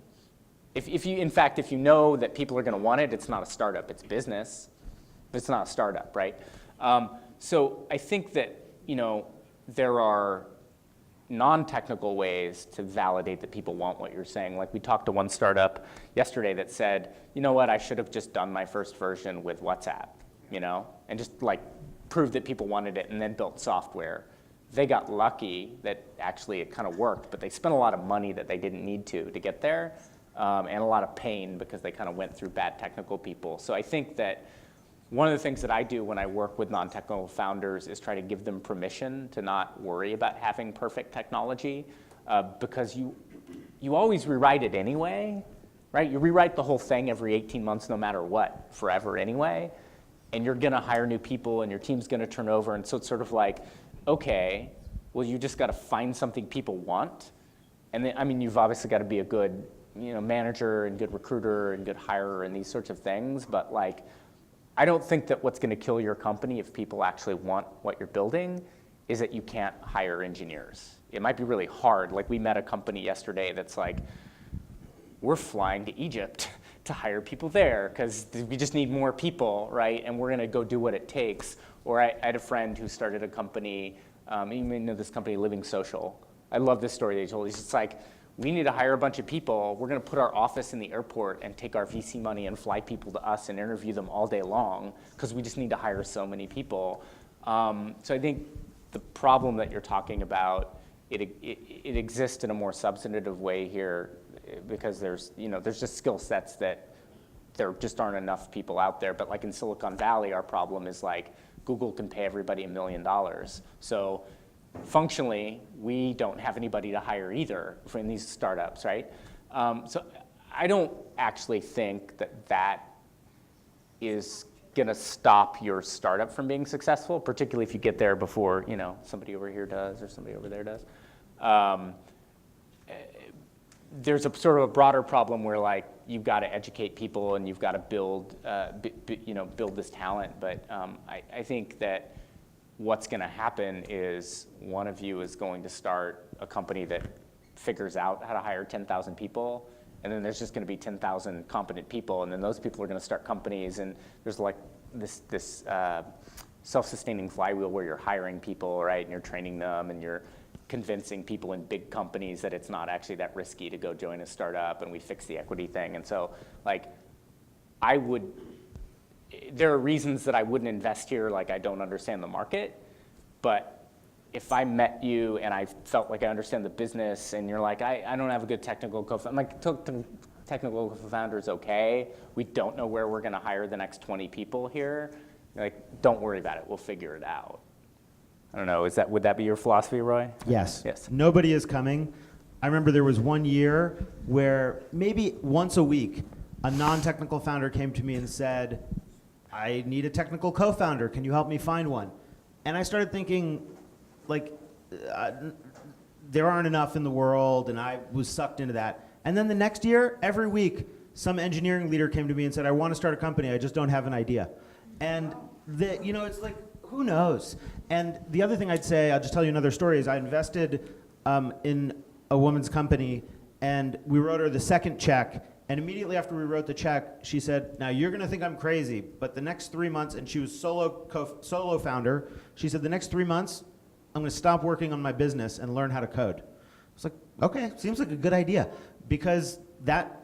If you know that people are going to want it, it's not a startup, it's business. It's not a startup, right? So I think that, there are non-technical ways to validate that people want what you're saying. Like we talked to one startup yesterday that said, you know what, I should have just done my first version with WhatsApp, and just proved that people wanted it and then built software. They got lucky that actually it kind of worked, but they spent a lot of money that they didn't need to get there, and a lot of pain because they kind of went through bad technical people. So I think that one of the things that I do when I work with non-technical founders is try to give them permission to not worry about having perfect technology, because you always rewrite it anyway, right? You rewrite the whole thing every 18 months no matter what, forever anyway, and you're going to hire new people and your team's going to turn over, and so it's sort of like, okay, well, you just got to find something people want. And then, you've obviously got to be a good, manager and good recruiter and good hirer and these sorts of things. But I don't think that what's going to kill your company if people actually want what you're building is that you can't hire engineers. It might be really hard. We met a company yesterday that's like, we're flying to Egypt to hire people there because we just need more people, right? And we're going to go do what it takes. Or I had a friend who started a company, you may know this company, Living Social. I love this story they told. He's just like, we need to hire a bunch of people. We're going to put our office in the airport and take our VC money and fly people to us and interview them all day long because we just need to hire so many people. So I think the problem that you're talking about, it exists in a more substantive way here because there's just skill sets that there just aren't enough people out there. But like in Silicon Valley, our problem is like Google can pay everybody $1 million. So functionally, we don't have anybody to hire either in these startups, right? So I don't actually think that that is going to stop your startup from being successful, particularly if you get there before somebody over here does or somebody over there does. There's a sort of a broader problem where like you've got to educate people and you've got to build build this talent. But I think that what's going to happen is one of you is going to start a company that figures out how to hire 10,000 people, and then there's just going to be 10,000 competent people, and then those people are going to start companies, and there's like this self-sustaining flywheel where you're hiring people, right, and you're training them, and you're convincing people in big companies that it's not actually that risky to go join a startup, and we fix the equity thing. And so, like, there are reasons that I wouldn't invest here, like I don't understand the market, but if I met you and I felt like I understand the business and you're like, I don't have a good technical co-founder, I'm like, technical co-founder is okay. We don't know where we're gonna hire the next 20 people here. Like, don't worry about it, we'll figure it out. I don't know, would that be your philosophy, Roy? Yes. Yes. Nobody is coming. I remember there was one year where maybe once a week, a non-technical founder came to me and said, I need a technical co-founder. Can you help me find one? And I started thinking, like, there aren't enough in the world, and I was sucked into that. And then the next year, every week, some engineering leader came to me and said, I want to start a company, I just don't have an idea. And it's like, who knows? And the other thing I'd say, I'll just tell you another story, is I invested in a woman's company, and we wrote her the second check. And immediately after we wrote the check, she said, now you're going to think I'm crazy, but the next 3 months, and she was solo founder, she said, the next 3 months, I'm going to stop working on my business and learn how to code. I was like, okay, seems like a good idea. Because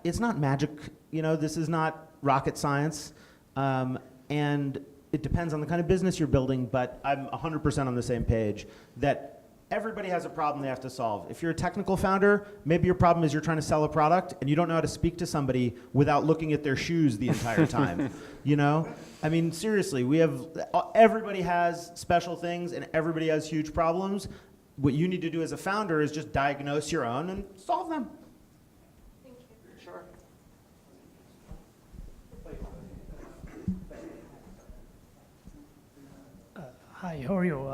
it's not magic, this is not rocket science. And it depends on the kind of business you're building, but I'm 100% on the same page that everybody has a problem they have to solve. If you're a technical founder, maybe your problem is you're trying to sell a product and you don't know how to speak to somebody without looking at their shoes the entire time. I mean, seriously, everybody has special things and everybody has huge problems. What you need to do as a founder is just diagnose your own and solve them. Thank you. Sure. Hi, how are you?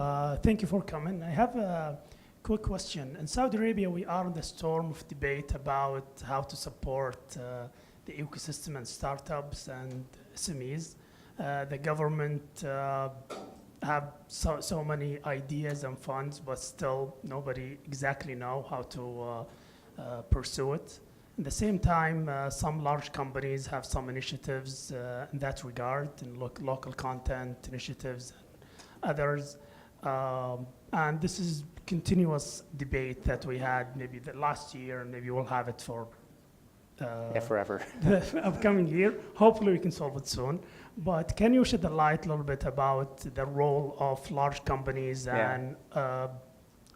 Thank you for coming. I have a quick question. In Saudi Arabia, we are in the storm of debate about how to support the ecosystem and startups and SMEs. The government have so many ideas and funds, but still nobody exactly know how to pursue it. At the same time, some large companies have some initiatives in that regard, in local content initiatives, others, and this is continuous debate that we had maybe the last year, and maybe we'll have it for forever. the upcoming year. Hopefully we can solve it soon. But can you shed a light a little bit about the role of large companies and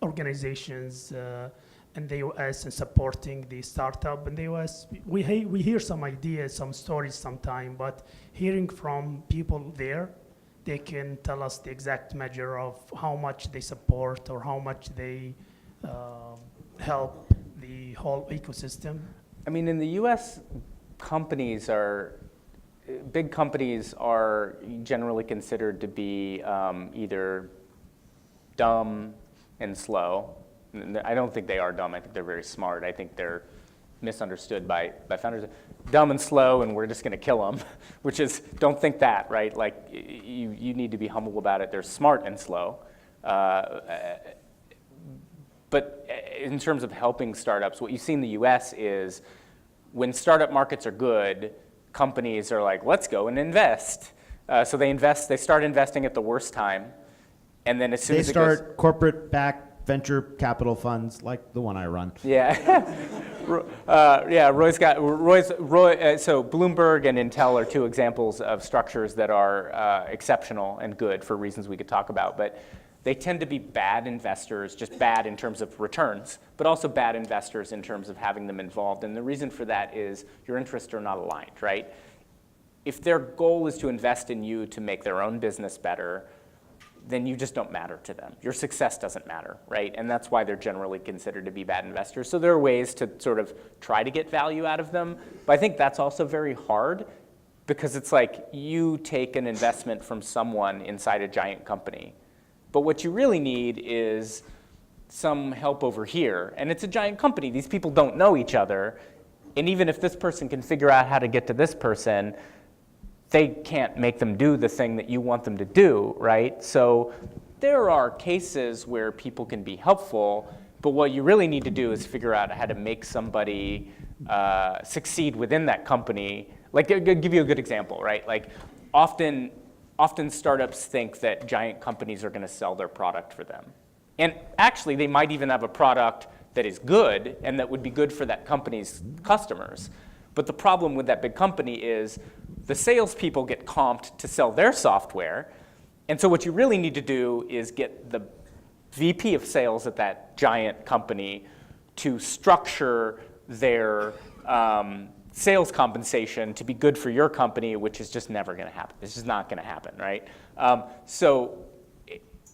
organizations in the US in supporting the startup in the US? We hear some ideas, some stories sometime, but hearing from people there, they can tell us the exact measure of how much they support or how much they help the whole ecosystem. I mean, in the US, big companies are generally considered to be either dumb and slow. I don't think they are dumb, I think they're very smart. I think they're misunderstood by founders. Dumb and slow, and we're just going to kill them, which is, don't think that, right? Like, you need to be humble about it. They're smart and slow. But in terms of helping startups, what you see in the US is when startup markets are good, companies are like, let's go and invest. So they start investing at the worst time. And then as soon They as it goes, start corporate-backed venture capital funds like the one I run. yeah. Roy, so Bloomberg and Intel are two examples of structures that are exceptional and good for reasons we could talk about, but they tend to be bad investors, just bad in terms of returns, but also bad investors in terms of having them involved. And the reason for that is your interests are not aligned, right? If their goal is to invest in you to make their own business better, then you just don't matter to them. Your success doesn't matter, right? And that's why they're generally considered to be bad investors. So there are ways to sort of try to get value out of them, but I think that's also very hard because it's like you take an investment from someone inside a giant company, but what you really need is some help over here, and it's a giant company. These people don't know each other, and even if this person can figure out how to get to this person, they can't make them do the thing that you want them to do, right? So there are cases where people can be helpful, but what you really need to do is figure out how to make somebody succeed within that company. Like, I'll give you a good example, right? Like, often startups think that giant companies are gonna sell their product for them. And actually, they might even have a product that is good and that would be good for that company's customers. But the problem with that big company is the salespeople get comped to sell their software. And so what you really need to do is get the VP of sales at that giant company to structure their sales compensation to be good for your company, which is just never going to happen. It's just not going to happen, right? So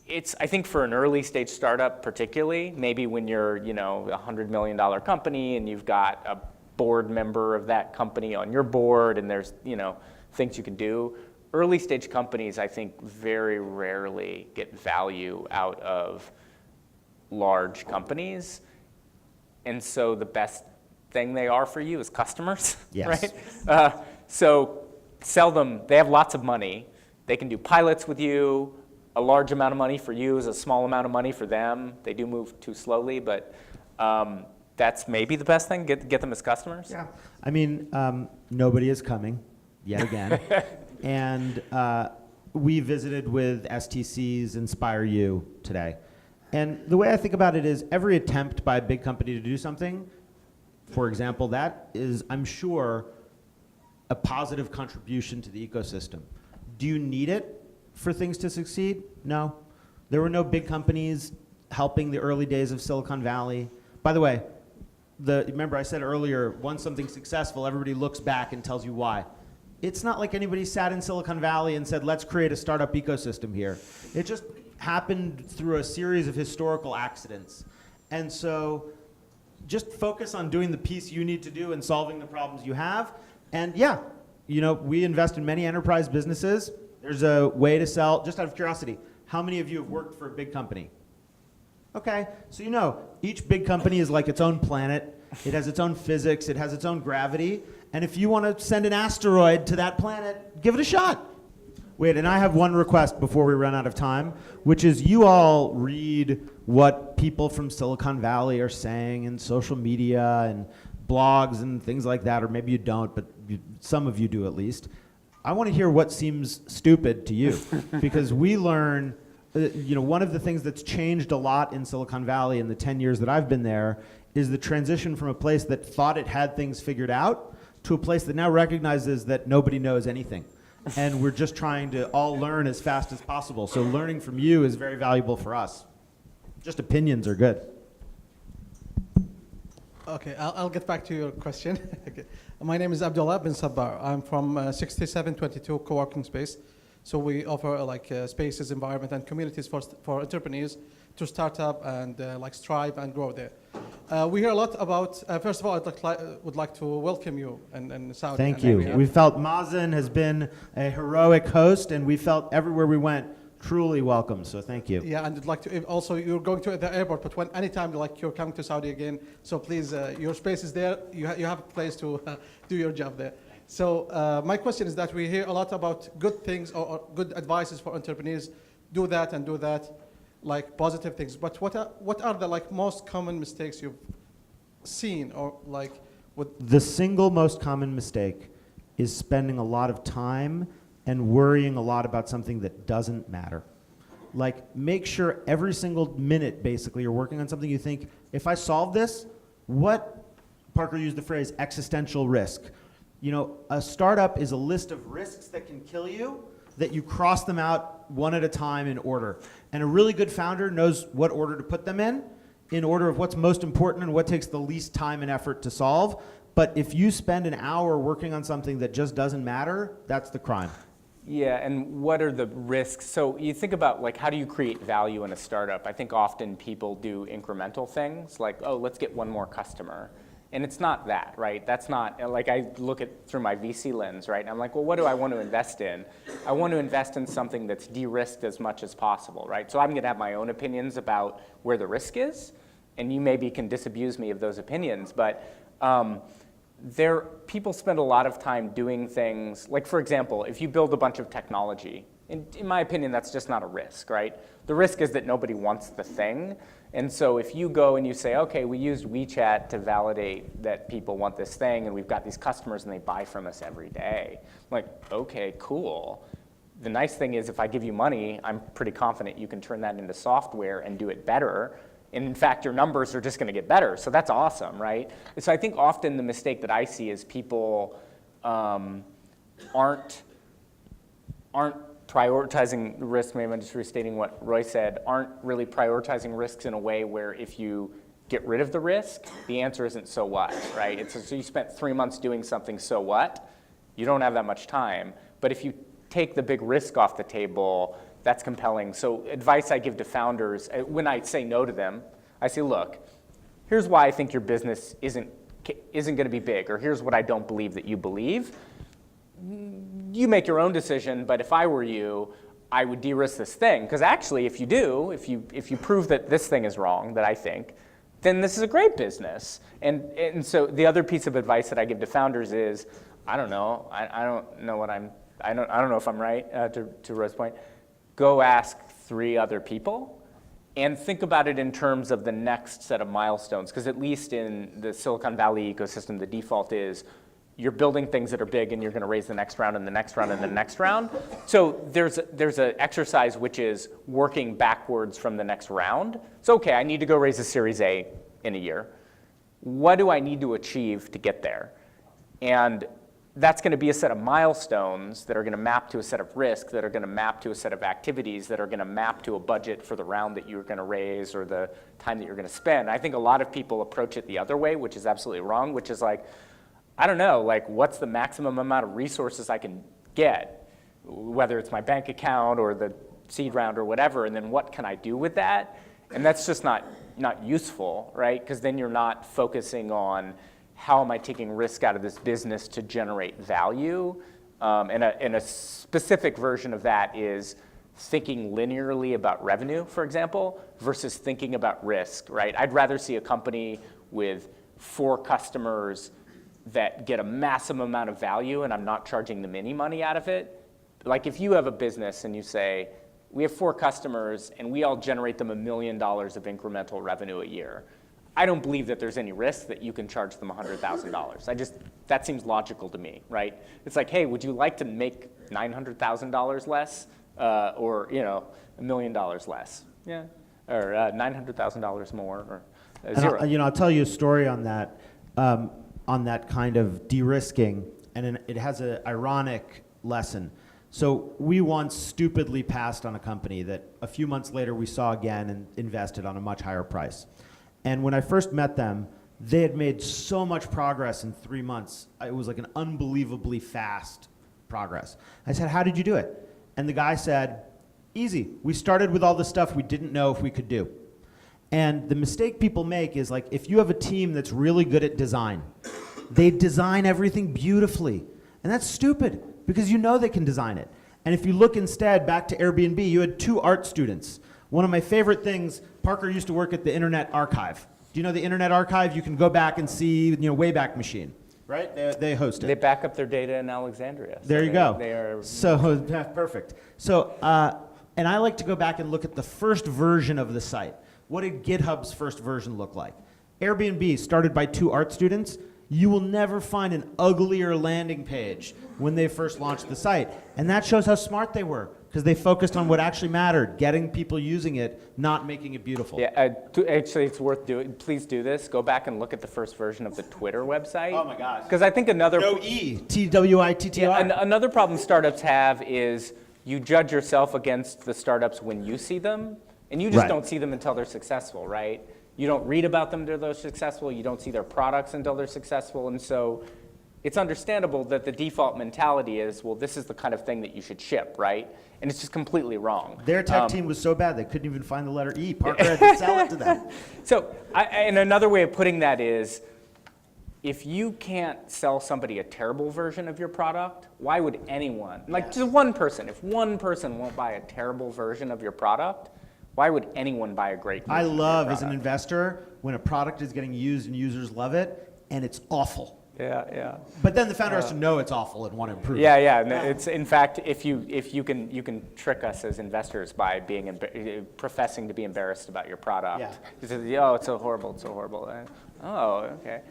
it's, I think for an early stage startup particularly, maybe when you're, a $100 million company and you've got a board member of that company on your board and there's, things you can do. Early stage companies, I think, very rarely get value out of large companies. And so the best thing they are for you is customers, Yes. right? So sell them, they have lots of money. They can do pilots with you. A large amount of money for you is a small amount of money for them. They do move too slowly, but that's maybe the best thing, get them as customers. Yeah. I mean, nobody is coming yet again. And we visited with STC's Inspire You today. And the way I think about it is every attempt by a big company to do something, for example, that is, I'm sure, a positive contribution to the ecosystem. Do you need it for things to succeed? No. There were no big companies helping the early days of Silicon Valley. By the way, remember I said earlier, once something's successful, everybody looks back and tells you why. It's not like anybody sat in Silicon Valley and said, let's create a startup ecosystem here. It just happened through a series of historical accidents. And so just focus on doing the piece you need to do and solving the problems you have. And yeah, we invest in many enterprise businesses. There's a way to sell, just out of curiosity, how many of you have worked for a big company? Okay, so each big company is like its own planet. It has its own physics. It has its own gravity. And if you want to send an asteroid to that planet, give it a shot. Wait, and I have one request before we run out of time, which is you all read what people from Silicon Valley are saying in social media and blogs and things like that, or maybe you don't, but some of you do at least. I want to hear what seems stupid to you, because we learn, one of the things that's changed a lot in Silicon Valley in the 10 years that I've been there is the transition from a place that thought it had things figured out to a place that now recognizes that nobody knows anything. And we're just trying to all learn as fast as possible. So learning from you is very valuable for us. Just opinions are good. Okay, I'll get back to your question. Okay. My name is Abdullah bin Sabbar. I'm from 6722 co-working space. So we offer spaces, environment, and communities for entrepreneurs to start up and strive and grow there. We hear a lot about, first of all, I would like to welcome you in Saudi. Thank you. Arabia. We felt Mazen has been a heroic host, and we felt everywhere we went truly welcome, so thank you. Yeah, and I'd like to, also you're going to the airport, but anytime you're coming to Saudi again, so please, your space is there, you have a place to do your job there. So my question is that we hear a lot about good things or good advices for entrepreneurs, do that and do that, like positive things. But what are the most common mistakes you've seen or with? The single most common mistake is spending a lot of time and worrying a lot about something that doesn't matter. Like, make sure every single minute, basically, you're working on something you think, if I solve this, what, Parker used the phrase existential risk. You know, a startup is a list of risks that can kill you, that you cross them out one at a time in order. And a really good founder knows what order to put them in order of what's most important and what takes the least time and effort to solve. But if you spend an hour working on something that just doesn't matter, that's the crime. Yeah, and what are the risks? So you think about, like, how do you create value in a startup? I think often people do incremental things, like, oh, let's get one more customer. And it's not that, right? That's not, like, I look at through my VC lens, right? And I'm like, well, what do I want to invest in? I want to invest in something that's de-risked as much as possible, right? So I'm going to have my own opinions about where the risk is, and you maybe can disabuse me of those opinions, but people spend a lot of time doing things, like, for example, if you build a bunch of technology, in my opinion, that's just not a risk, right? The risk is that nobody wants the thing. And so if you go and you say, okay, we used WeChat to validate that people want this thing, and we've got these customers and they buy from us every day. I'm like, okay, cool. The nice thing is if I give you money, I'm pretty confident you can turn that into software and do it better. And in fact, your numbers are just going to get better. So that's awesome, right? So I think often the mistake that I see is people aren't prioritizing the risk. Maybe I'm just restating what Roy said, aren't really prioritizing risks in a way where if you get rid of the risk, the answer isn't so what, right? So you spent 3 months doing something, so what? You don't have that much time. But if you take the big risk off the table, that's compelling. So advice I give to founders, when I say no to them, I say, look, here's why I think your business isn't going to be big, or here's what I don't believe that you believe. You make your own decision, but if I were you, I would de-risk this thing. Because actually, if you do, if you prove that this thing is wrong, that I think, then this is a great business. And so the other piece of advice that I give to founders is, I don't know, I don't know if I'm right, to Rose's point. Go ask 3 other people and think about it in terms of the next set of milestones. Because at least in the Silicon Valley ecosystem, the default is you're building things that are big and you're going to raise the next round and the next round and the next round. So there's an exercise which is working backwards from the next round. So okay, I need to go raise a Series A in a year. What do I need to achieve to get there? And that's going to be a set of milestones that are going to map to a set of risks, that are going to map to a set of activities, that are going to map to a budget for the round that you're going to raise or the time that you're going to spend. I think a lot of people approach it the other way, which is absolutely wrong, which is like, I don't know, like, what's the maximum amount of resources I can get, whether it's my bank account or the seed round or whatever, and then what can I do with that? And that's just not useful, right? Because then you're not focusing on how am I taking risk out of this business to generate value? And a specific version of that is thinking linearly about revenue, for example, versus thinking about risk, right? I'd rather see a company with 4 customers that get a massive amount of value and I'm not charging them any money out of it. Like if you have a business and you say, we have 4 customers and we all generate them $1 million of incremental revenue a year. I don't believe that there's any risk that you can charge them $100,000. That seems logical to me, right? It's like, hey, would you like to make $900,000 less or, $1 million less? Yeah, or $900,000 more or 0. I'll tell you a story on that kind of de-risking, and it has an ironic lesson. So we once stupidly passed on a company that a few months later we saw again and invested on a much higher price. And when I first met them, they had made so much progress in 3 months. It was like an unbelievably fast progress. I said, how did you do it? And the guy said, easy. We started with all the stuff we didn't know if we could do. And the mistake people make is, like, if you have a team that's really good at design, they design everything beautifully. And that's stupid because you know they can design it. And if you look instead back to Airbnb, you had 2 art students. One of my favorite things, Parker used to work at the Internet Archive. Do you know the Internet Archive? You can go back and see, Wayback Machine, right? They host it. They back up their data in Alexandria. There you go. They are so perfect. So, and I like to go back and look at the first version of the site. What did GitHub's first version look like? Airbnb, started by 2 art students. You will never find an uglier landing page when they first launched the site. And that shows how smart they were, because they focused on what actually mattered, getting people using it, not making it beautiful. Yeah, actually, it's worth doing. Please do this. Go back and look at the first version of the Twitter website. Oh my gosh. Because I think another... No E, T-W-I-T-T-R. Yeah, another problem startups have is you judge yourself against the startups when you see them, and you just Right. don't see them until they're successful, right? You don't read about them until they're successful. You don't see their products until they're successful. And so it's understandable that the default mentality is, well, this is the kind of thing that you should ship, right? And it's just completely wrong. Their tech team was so bad they couldn't even find the letter E. Parker had to sell it to them. So, and another way of putting that is, if you can't sell somebody a terrible version of your product, why would anyone, like just one person, if one person won't buy a terrible version of your product, why would anyone buy a great version I of your love, as an product? investor, when a product is getting used and users love it, and it's awful. Yeah. But then the founder has to know it's awful and want to improve it. Yeah. No, it's in fact, if you can trick us as investors by being professing to be embarrassed about your product. Yeah. You say, oh, it's so horrible, it's so horrible. Oh, okay.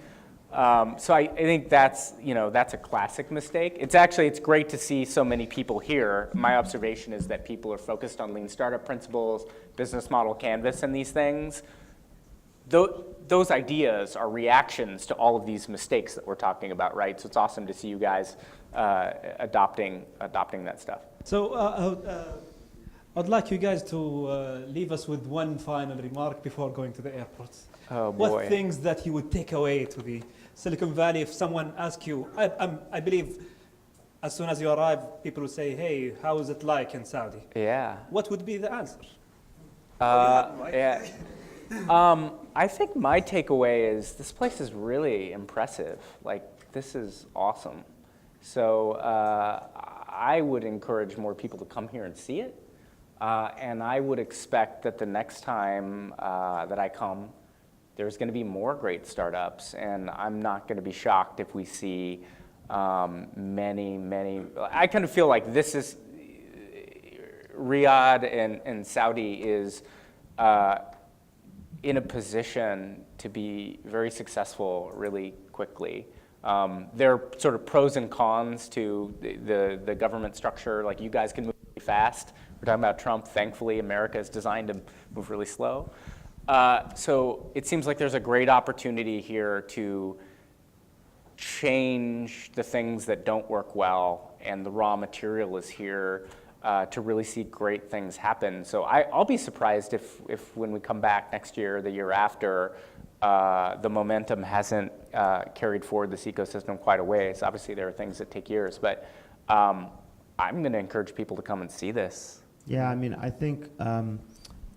So I think that's a classic mistake. It's great to see so many people here. My observation is that people are focused on lean startup principles, business model canvas, and these things. Those ideas are reactions to all of these mistakes that we're talking about, right? So it's awesome to see you guys adopting that stuff. So I'd like you guys to leave us with one final remark before going to the airport. Oh boy. What things that you would take away to the Silicon Valley if someone asks you, I believe as soon as you arrive, people will say, hey, how is it like in Saudi? Yeah. What would be the answer? Yeah. I think my takeaway is this place is really impressive. Like, this is awesome. So I would encourage more people to come here and see it. And I would expect that the next time that I come, there's going to be more great startups. And I'm not going to be shocked if we see many. I kind of feel like this is Riyadh and Saudi is in a position to be very successful really quickly. There are sort of pros and cons to the government structure. Like, you guys can move really fast. We're talking about Trump. Thankfully, America is designed to move really slow. So it seems like there's a great opportunity here to change the things that don't work well, and the raw material is here to really see great things happen. So I'll be surprised if when we come back next year or the year after, the momentum hasn't carried forward this ecosystem quite a ways. Obviously, there are things that take years, but I'm going to encourage people to come and see this. Yeah, I mean, I think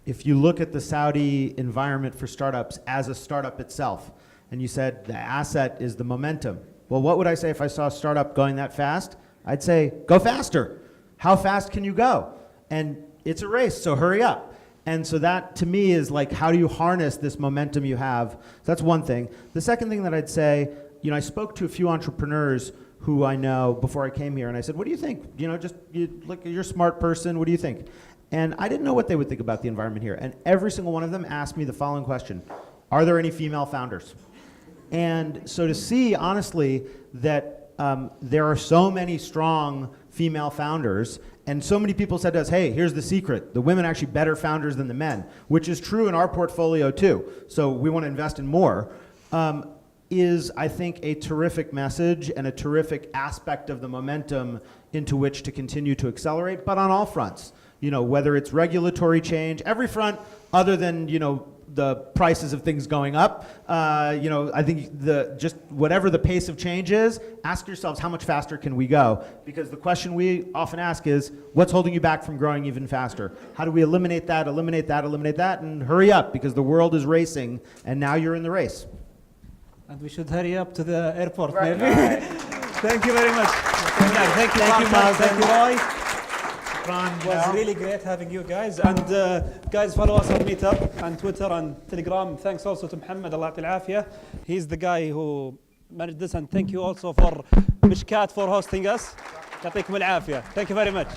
if you look at the Saudi environment for startups as a startup itself, and you said the asset is the momentum. Well, what would I say if I saw a startup going that fast? I'd say, go faster. How fast can you go? And it's a race, so hurry up. And so that, to me, is like, how do you harness this momentum you have? So that's one thing. The second thing that I'd say, I spoke to a few entrepreneurs who I know before I came here, and I said, what do you think? You're a smart person, what do you think? And I didn't know what they would think about the environment here. And every single one of them asked me the following question: are there any female founders? And so to see, honestly, that there are so many strong female founders, and so many people said to us, hey, here's the secret. The women are actually better founders than the men, which is true in our portfolio too. So we want to invest in more. Is, I think, a terrific message and a terrific aspect of the momentum into which to continue to accelerate, but on all fronts. Whether it's regulatory change, every front other than, the prices of things going up. I think just whatever the pace of change is, ask yourselves, how much faster can we go? Because the question we often ask is, what's holding you back from growing even faster? How do we eliminate that, and hurry up, because the world is racing, and now you're in the race. And we should hurry up to the airport, maybe. Right. Thank you very much. Thank you, Miles. Thank you, Roy. It was really great having you guys. And guys, follow us on Meetup and Twitter and Telegram. Thanks also to Muhammad, Allah يعطيه العافية. He's the guy who managed this. And thank you also for Mishkat for hosting us. يعطيكم العافية. Thank you very much.